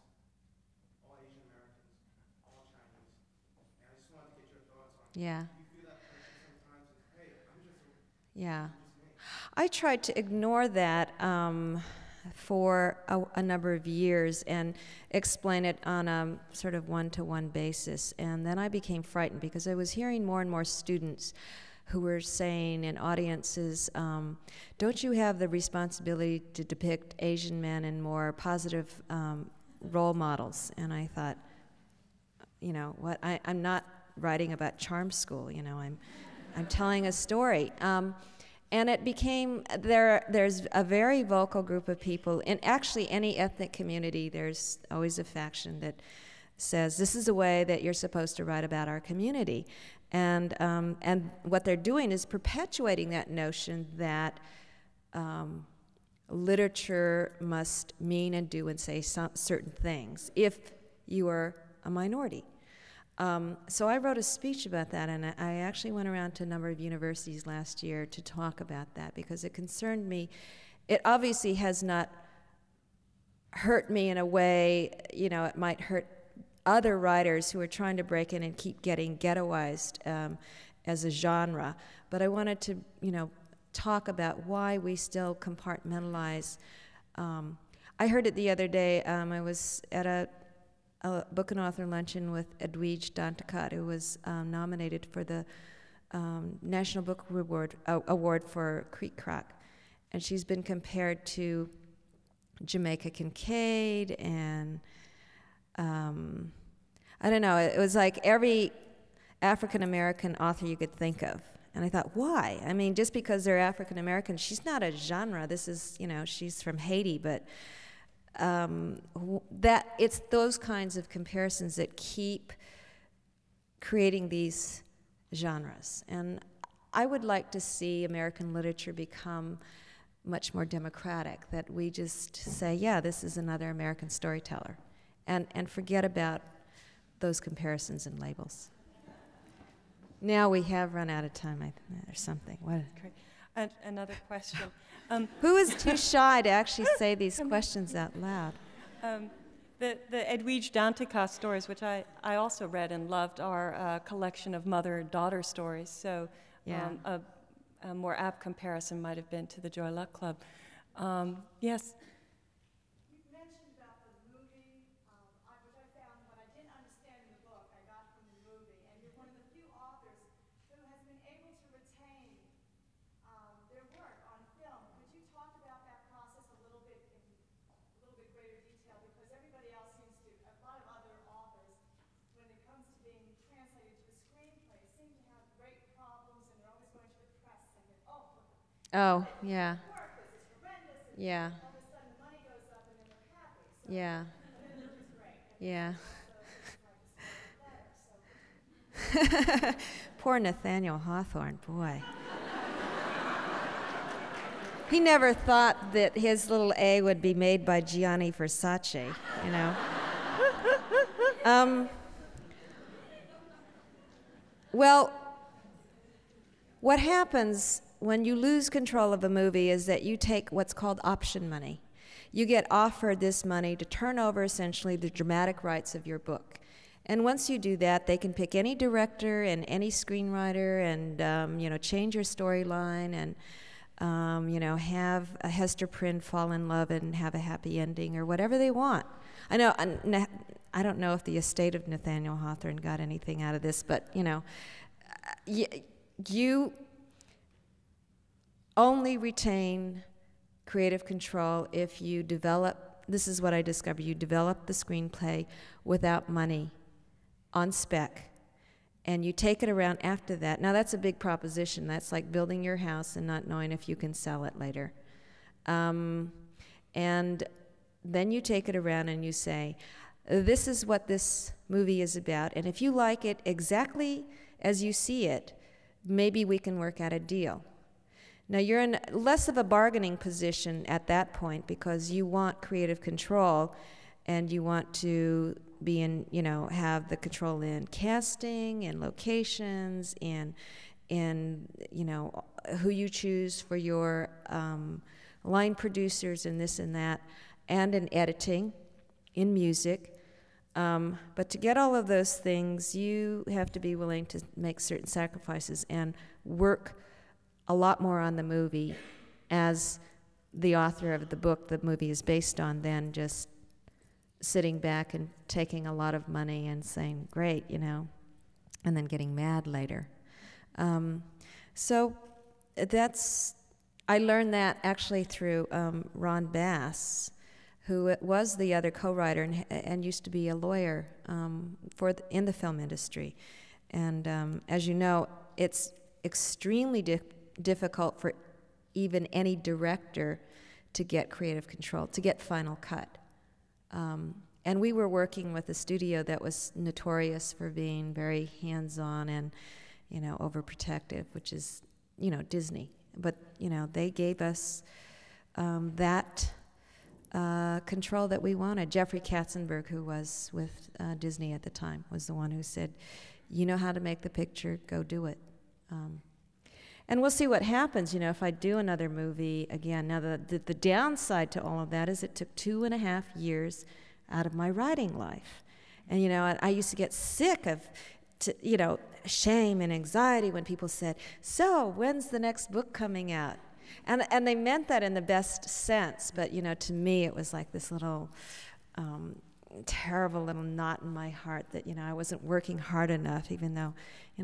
all Asian Americans, all Chinese. And I just wanted to get your thoughts on Yeah. do you feel that pressure sometimes is, hey, Yeah. I'm just me? I tried to ignore that for a number of years and explain it on a sort of one-to-one basis. And then I became frightened because I was hearing more and more students who were saying in audiences, don't you have the responsibility to depict Asian men in more positive role models? And I thought, you know, what? I'm not writing about charm school, you know, I'm telling a story. And it became, there's a very vocal group of people. In actually any ethnic community, there's always a faction that says, this is a way that you're supposed to write about our community. And what they're doing is perpetuating that notion that literature must mean and do and say certain things if you are a minority. So I wrote a speech about that, and I actually went around to a number of universities last year to talk about that because it concerned me. It obviously has not hurt me in a way, you know, it might hurt other writers who are trying to break in and keep getting ghettoized as a genre. But I wanted to, you know, talk about why we still compartmentalize. I heard it the other day. I was at a book and author luncheon with Edwige Danticat, who was nominated for the National Book Award for Creek Crack. And she's been compared to Jamaica Kincaid and, I don't know, it was like every African-American author you could think of. And I thought, why? I mean, just because they're African-American, she's not a genre. This is, you know, she's from Haiti, but that it's those kinds of comparisons that keep creating these genres. And I would like to see American literature become much more democratic, that we just say, yeah, this is another American storyteller, and forget about those comparisons and labels. Now we have run out of time, or something. What? Great. Another question. Who is too shy to actually say these questions out loud? The Edwige Danticat stories, which I also read and loved, are a collection of mother-daughter stories. So Yeah. A more apt comparison might have been to the Joy Luck Club. Yes? You mentioned about the movie, which I found what I didn't understand in the book, I got from the movie. And you're one of the few authors who has been able to retain their work on film. Could you talk about that process a little bit in a little bit greater detail? Because everybody else seems to, a lot of other authors, when it comes to being translated to a screenplay, seem to have great problems, and they're always going to the press saying, Oh, yeah. work, this is horrendous, and Yeah. all of a sudden the money goes up and then they're happy. So Yeah. which is great. Yeah. So it's hard to letter. So Poor Nathaniel Hawthorne, boy. He never thought that his little A would be made by Gianni Versace, you know. Well, what happens when you lose control of a movie is that you take what's called option money. You get offered this money to turn over essentially the dramatic rights of your book. And once you do that, they can pick any director and any screenwriter and, you know, change your storyline and, you know, have a Hester Prynne fall in love and have a happy ending or whatever they want. I know, I don't know if the estate of Nathaniel Hawthorne got anything out of this, but, you know, you only retain creative control if you develop, this is what I discovered, you develop the screenplay without money, on spec, and you take it around after that. Now that's a big proposition. That's like building your house and not knowing if you can sell it later. And then you take it around and you say, this is what this movie is about, and if you like it exactly as you see it, maybe we can work out a deal. Now, you're in less of a bargaining position at that point because you want creative control and you want to be in, have the control in casting and locations and who you choose for your line producers and this and that, and in editing, in music. But to get all of those things, you have to be willing to make certain sacrifices and work a lot more on the movie as the author of the book the movie is based on than just sitting back and taking a lot of money and saying, great, and then getting mad later. So I learned that actually through Ron Bass, who was the other co-writer and used to be a lawyer in the film industry. And as you know, it's extremely difficult for even any director to get creative control, to get final cut. And we were working with a studio that was notorious for being very hands-on and, overprotective, which is, Disney. But, they gave us that control that we wanted. Jeffrey Katzenberg, who was with Disney at the time, was the one who said, you know how to make the picture, go do it. And we'll see what happens, if I do another movie again. Now, the downside to all of that is it took 2.5 years out of my writing life. And, I used to get sick of, shame and anxiety when people said, so, when's the next book coming out? And they meant that in the best sense, but, to me it was like this little terrible little knot in my heart that, I wasn't working hard enough, even though,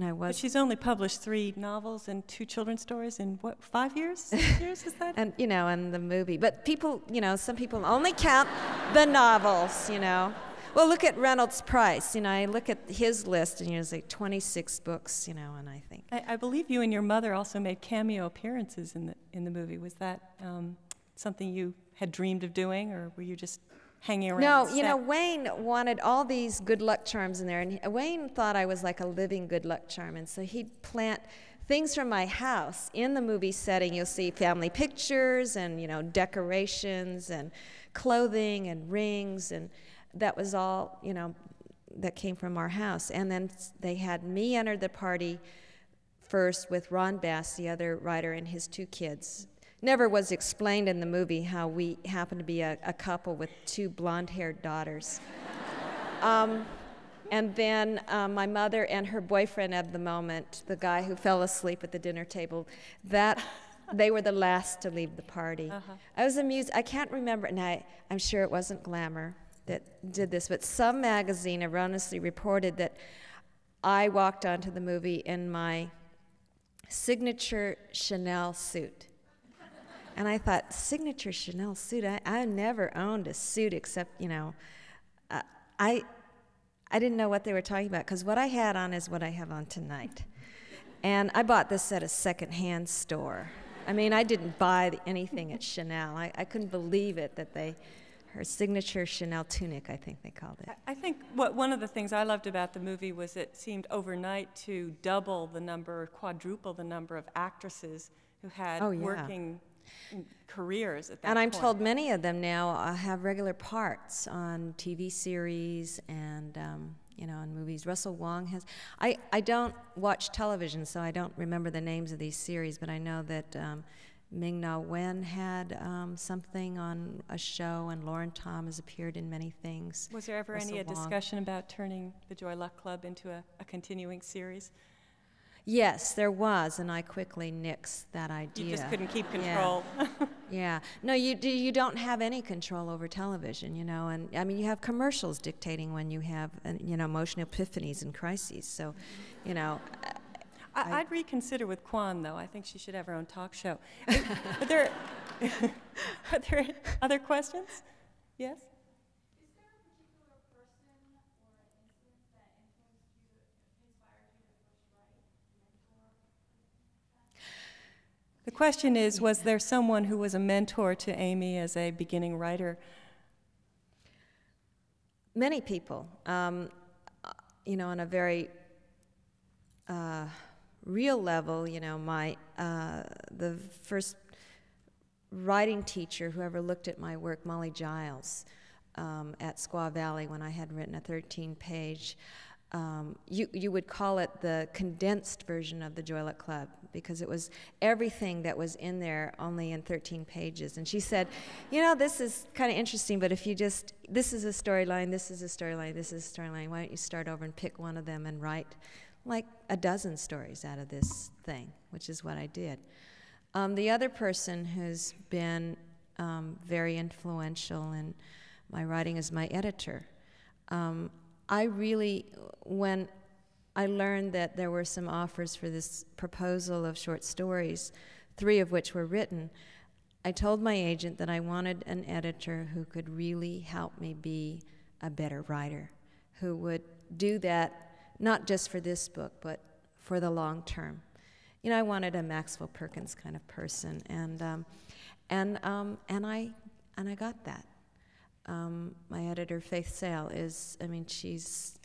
I was. But she's only published 3 novels and 2 children's stories in, 5 years? 6 years, is that? And, and the movie. But people, some people only count the novels, Well, look at Reynolds Price. I look at his list, and it's like 26 books, and I think. I believe you and your mother also made cameo appearances in the movie. Was that something you had dreamed of doing, or were you just hanging around? No, Wayne wanted all these good luck charms in there, and Wayne thought I was like a living good luck charm, and so he'd plant things from my house in the movie setting. You'll see family pictures and decorations and clothing and rings, and that was all that came from our house. And then they had me enter the party first with Ron Bass, the other writer, and his 2 kids. Never was explained in the movie how we happened to be a couple with 2 blonde-haired daughters. And then my mother and her boyfriend of the moment, the guy who fell asleep at the dinner table, they were the last to leave the party. I was amused. I can't remember, and I'm sure it wasn't Glamour that did this, but some magazine erroneously reported that I walked onto the movie in my signature Chanel suit. And I thought, signature Chanel suit? I never owned a suit except, I didn't know what they were talking about, because what I had on is what I have on tonight. And I bought this at a secondhand store. I mean, I didn't buy anything at Chanel. I couldn't believe it that her signature Chanel tunic, I think they called it. I think one of the things I loved about the movie was it seemed overnight to double the number, quadruple the number of actresses who had working careers at that point. And I'm told many of them now have regular parts on TV series and in movies. Russell Wong has. I don't watch television, so I don't remember the names of these series, but I know that Ming-Na Wen had something on a show, and Lauren Tom has appeared in many things. Was there ever any discussion about turning the Joy Luck Club into a continuing series? Yes, there was, and I quickly nixed that idea. You just couldn't keep control. Yeah. No, you don't have any control over television, and I mean, you have commercials dictating when you have, emotional epiphanies and crises. So, I'd reconsider with Kwan, though. I think she should have her own talk show. Are there other questions? Yes? Is there a particular person or instance that influenced you, inspired you to push right, mentor? The question is, was there someone who was a mentor to Amy as a beginning writer? Many people, on a very real level, the first writing teacher who ever looked at my work, Molly Giles, at Squaw Valley when I had written a 13-page, you would call it the condensed version of the Joy Luck Club, because it was everything that was in there only in 13 pages. And she said, you know, this is kind of interesting, but if you just, this is a storyline, this is a storyline, this is a storyline, why don't you start over and pick one of them and write like a dozen stories out of this thing, which is what I did. The other person who's been very influential in my writing is my editor. I really, when I learned that there were some offers for this proposal of short stories, 3 of which were written, I told my agent that I wanted an editor who could really help me be a better writer, who would do that not just for this book, but for the long term. You know, I wanted a Maxwell Perkins kind of person, and I got that. My editor, Faith Sale, is, I mean, she's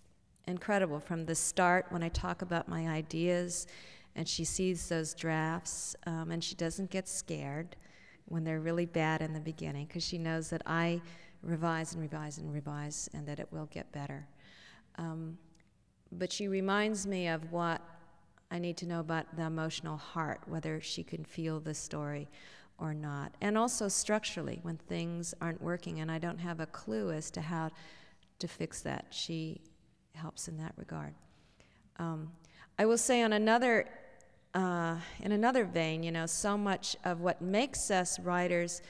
incredible from the start when I talk about my ideas, and she sees those drafts, and she doesn't get scared when they're really bad in the beginning, because she knows that I revise and revise and revise, and that it will get better. But she reminds me of what I need to know about the emotional heart, whether she can feel the story or not. And also structurally, when things aren't working and I don't have a clue as to how to fix that, she helps in that regard. I will say on another, in another vein, you know, so much of what makes us writers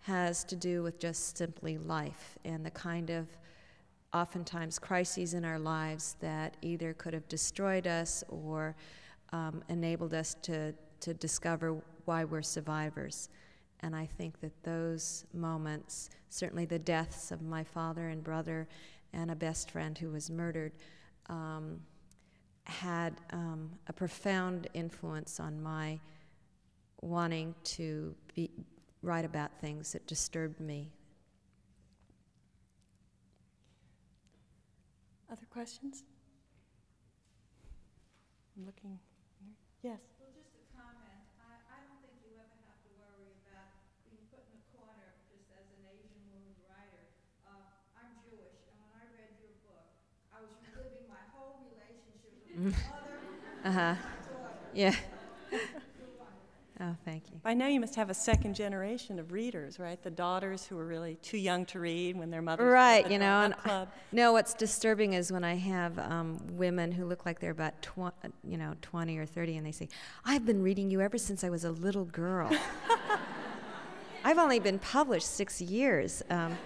has to do with just simply life and the kind of oftentimes crises in our lives that either could have destroyed us or enabled us to discover why we're survivors. And I think that those moments, certainly the deaths of my father and brother and a best friend who was murdered, had a profound influence on my wanting to write about things that disturbed me. Other questions? I'm looking here. Yes. Well, just a comment. I don't think you ever have to worry about being put in a corner just as an Asian woman writer. I'm Jewish, and when I read your book, I was reliving my whole relationship with my mother and my daughter. Yeah. Oh, thank you. By now you must have a second generation of readers, right? The daughters who were really too young to read when their mothers Right, were at you the know, and club. no, what's disturbing is when I have women who look like they're about 20 or 30, and they say, "I've been reading you ever since I was a little girl." I've only been published 6 years. I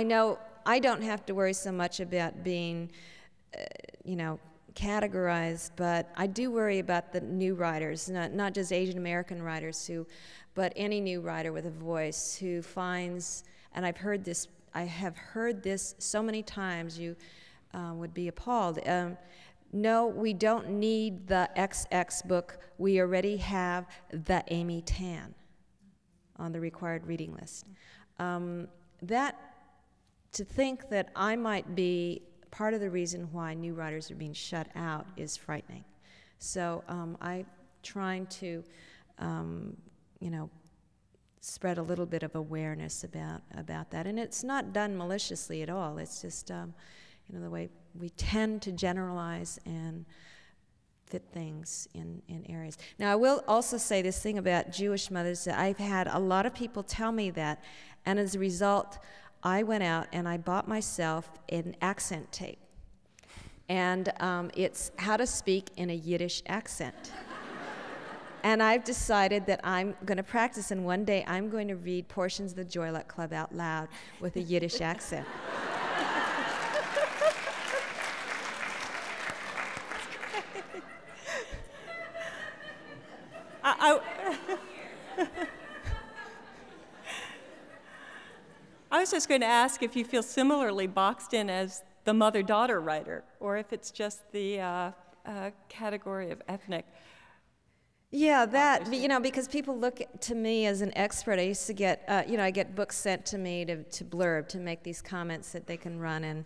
know I don't have to worry so much about being, categorized, but I do worry about the new writers, not just Asian American writers but any new writer with a voice who finds, and I have heard this so many times, you would be appalled. No, we don't need the XX book. We already have the Amy Tan on the required reading list. To think that I might be part of the reason why new writers are being shut out is frightening. So I'm trying to, spread a little bit of awareness about that. And it's not done maliciously at all. It's just, the way we tend to generalize and fit things in areas. Now, I will also say this thing about Jewish mothers, that I've had a lot of people tell me that, and as a result, I went out and I bought myself an accent tape. And it's how to speak in a Yiddish accent. And I've decided that I'm going to practice, and one day I'm going to read portions of the Joy Luck Club out loud with a Yiddish accent. I was just going to ask if you feel similarly boxed in as the mother-daughter writer, or if it's just the category of ethnic. Yeah, that, because people look to me as an expert. I used to get, I get books sent to me to blurb, to make these comments that they can run in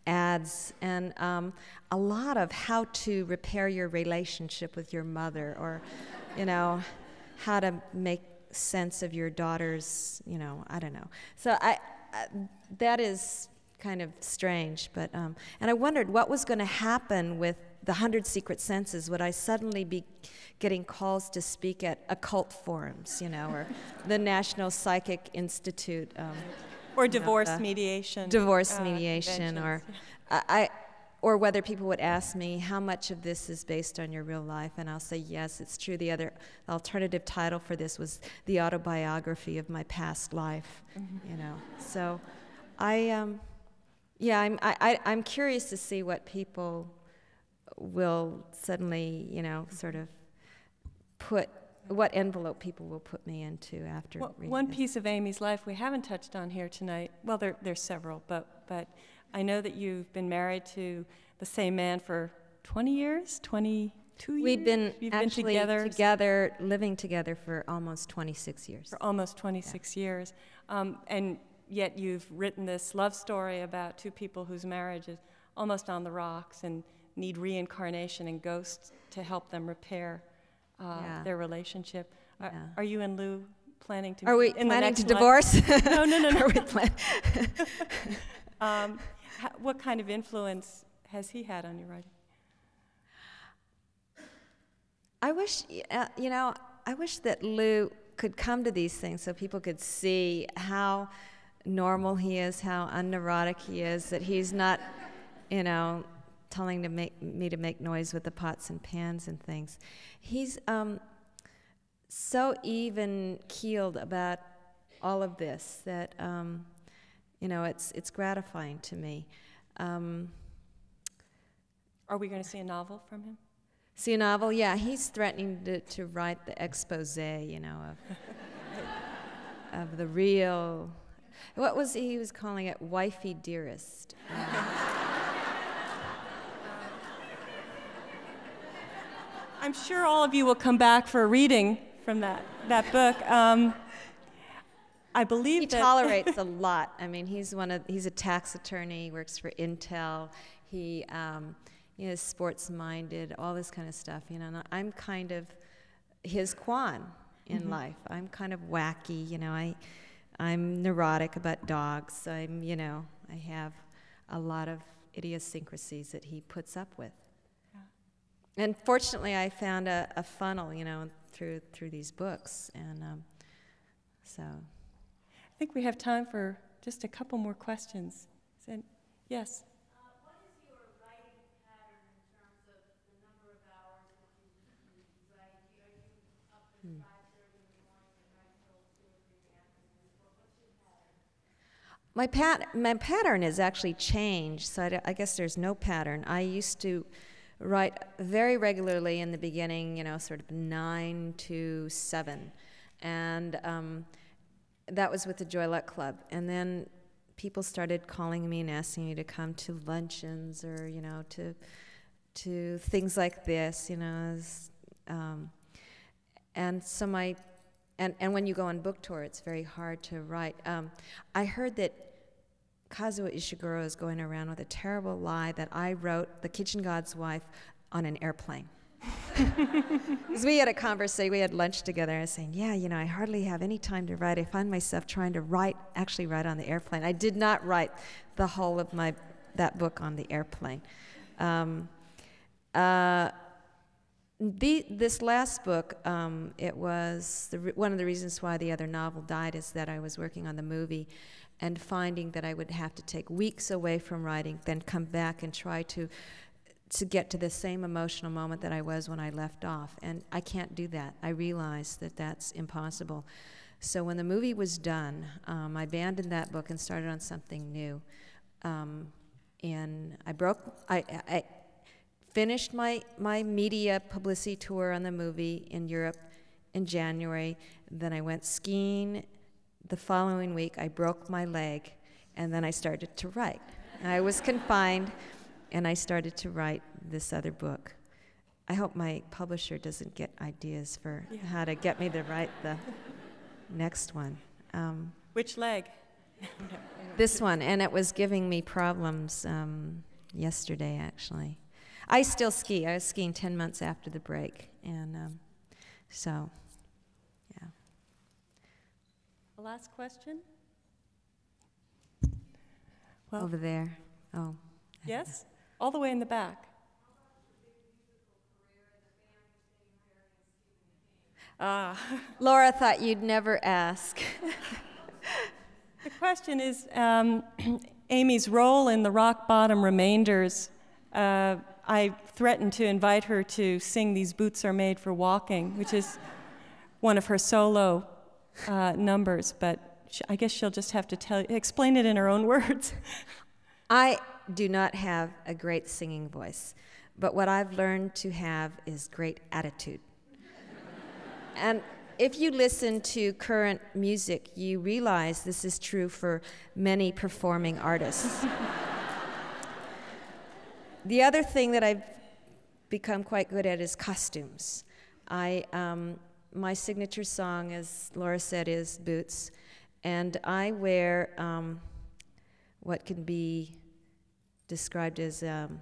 ads, and a lot of how to repair your relationship with your mother, or, how to make sense of your daughter's, you know, I don't know. So that is kind of strange, but, and I wondered what was going to happen with the 100 Secret Senses. Would I suddenly be getting calls to speak at occult forums, you know, or the National Psychic Institute? Or divorce mediation. Divorce mediation, or or whether people would ask me how much of this is based on your real life, and I'll say yes, it's true. The other alternative title for this was the autobiography of my past life, you know. So, I'm curious to see what people will suddenly, you know, sort of what envelope people will put me into after reading one this. piece of Amy's life we haven't touched on here tonight. Well, there's several, but I know that you've been married to the same man for 20 years, 22 years? We've been You've together, living together for almost 26 years. For almost 26 years. And yet you've written this love story about two people whose marriage is almost on the rocks and need reincarnation and ghosts to help them repair their relationship. Are you and Lou planning to? Are we planning to divorce? No. Are we What kind of influence has he had on your writing? I wish, I wish that Lou could come to these things so people could see how normal he is, how unneurotic he is, that he's not, you know, telling me to make noise with the pots and pans and things. He's so even-keeled about all of this that, you know, it's gratifying to me. Are we going to see a novel from him? See a novel? Yeah, he's threatening to write the expose, you know, of the real. What was he was calling it? Wifey dearest. I'm sure all of you will come back for a reading from that book. I believe he that tolerates a lot. I mean, he's a tax attorney. He works for Intel. He is sports-minded, all this kind of stuff. You know, and I'm kind of his Quan in life. I'm kind of wacky. You know, I'm neurotic about dogs. I have a lot of idiosyncrasies that he puts up with. Yeah. And fortunately, I found a funnel, you know, through these books, and so. I think we have time for just a couple more questions. Yes? What is your writing pattern in terms of the number of hours that you write? Are you up at 5:30 in the morning and write till 2 or 3 in the afternoon? What's your pattern? My pattern has actually changed, so I guess there's no pattern. I used to write very regularly in the beginning, you know, sort of 9 to 7, and that was with the Joy Luck Club. And then people started calling me and asking me to come to luncheons or, you know, to things like this, you know. And so and when you go on book tour, it's very hard to write. I heard that Kazuo Ishiguro is going around with a terrible lie that I wrote The Kitchen God's Wife on an airplane. Because we had a conversation, we had lunch together, and I was saying, yeah, you know, I hardly have any time to write. I find myself trying to actually write on the airplane. I did not write the whole of that book on the airplane. This last book, it was one of the reasons why the other novel died is that I was working on the movie and finding that I would have to take weeks away from writing, then come back and try to get to the same emotional moment that I was when I left off. And I can't do that. I realized that that's impossible. So when the movie was done, I abandoned that book and started on something new. And I finished my media publicity tour on the movie in Europe in January. Then I went skiing. The following week, I broke my leg, and then I started to write. And I was confined, and I started to write this other book. I hope my publisher doesn't get ideas for how to get me to write the next one. Which leg? This one, and it was giving me problems yesterday, actually. I still ski. I was skiing 10 months after the break, and so, yeah. A last question? Well, Over there. Oh. yes? All the way in the back. Laura thought you'd never ask. The question is Amy's role in the Rock Bottom Remainders. I threatened to invite her to sing These Boots Are Made for Walking, which is one of her solo numbers, but I guess she'll just have to explain it in her own words. I do not have a great singing voice, but what I've learned to have is great attitude. And if you listen to current music, you realize this is true for many performing artists. The other thing that I've become quite good at is costumes. My signature song, as Laura said, is Boots, and I wear what can be described as kind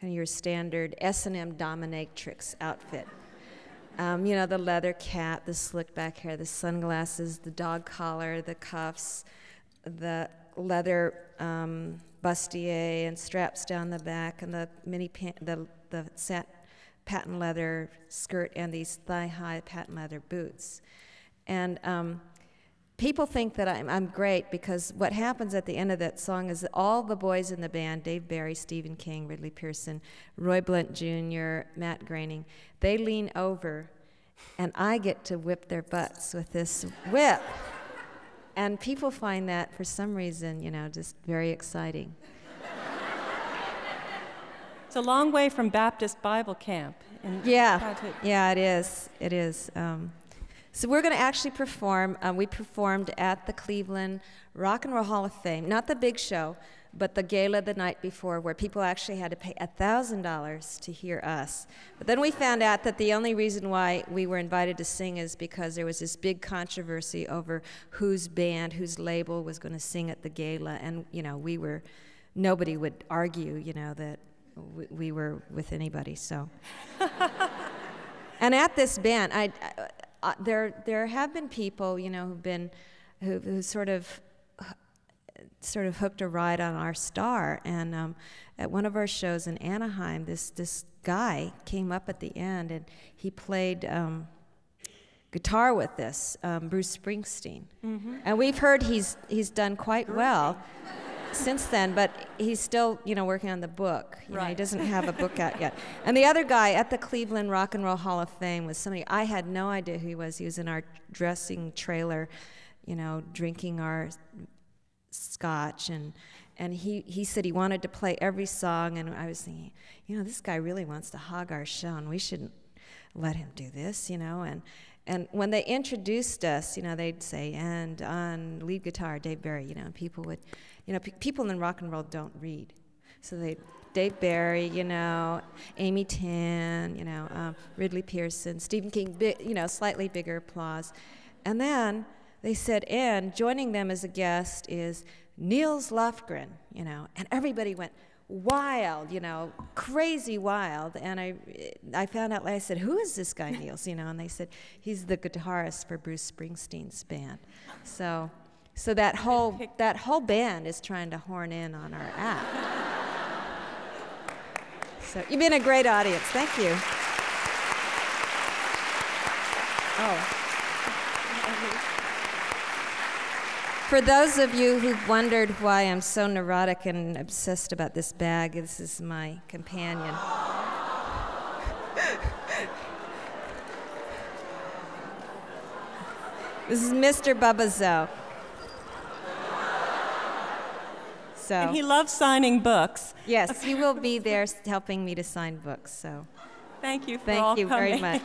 of your standard S&M dominatrix outfit. You know, the leather cap, the slick back hair, the sunglasses, the dog collar, the cuffs, the leather bustier and straps down the back, and the the patent leather skirt and these thigh-high patent leather boots. And people think that I'm great because what happens at the end of that song is that all the boys in the band, Dave Barry, Stephen King, Ridley Pearson, Roy Blunt Jr., Matt Groening, they lean over and I get to whip their butts with this whip. And people find that, for some reason, you know, just very exciting. It's a long way from Baptist Bible camp. Yeah, it is. It is. So we're going to actually perform. We performed at the Cleveland Rock and Roll Hall of Fame, not the big show, but the gala the night before, where people actually had to pay $1,000 to hear us. But then we found out that the only reason why we were invited to sing is because there was this big controversy over whose band, whose label was going to sing at the gala, and you know, nobody would argue, you know, that we were with anybody. So, and at this band, there have been people, you know, who sort of hooked a ride on our star. And at one of our shows in Anaheim, this guy came up at the end and he played guitar with us, Bruce Springsteen. Mm-hmm. And we've heard he's done quite well since then, but he's still, you know, working on the book. You know, he doesn't have a book out yet. And the other guy at the Cleveland Rock and Roll Hall of Fame was somebody, I had no idea who he was. He was in our dressing trailer, you know, drinking our scotch, and he said he wanted to play every song, and I was thinking, you know, this guy really wants to hog our show, and we shouldn't let him do this, you know. And when they introduced us, you know, they'd say, and on lead guitar, Dave Barry, you know, and people would, you know, people in rock and roll don't read. So Dave Barry, you know, Amy Tan, you know, Ridley Pearson, Stephen King, you know, slightly bigger applause. And then they said, and joining them as a guest is Niels Lofgren, you know, and everybody went wild, you know, crazy wild. And I found out, I said, who is this guy, Niels, you know, and they said, he's the guitarist for Bruce Springsteen's band. So that whole band is trying to horn in on our act. So you've been a great audience. Thank you. Oh. For those of you who've wondered why I'm so neurotic and obsessed about this bag, this is my companion. This is Mr. Bubba Zoe. So, and he loves signing books. Yes, he will be there helping me to sign books. So, thank you for all coming. Thank you very much.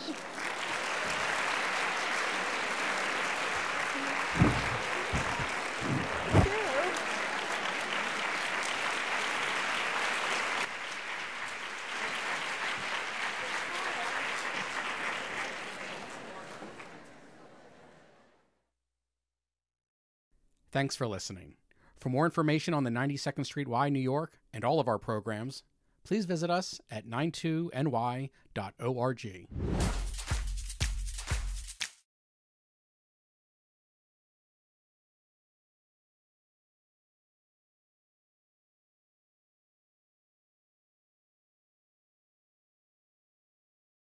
Thanks for listening. For more information on the 92nd Street Y, New York, and all of our programs, please visit us at 92ny.org.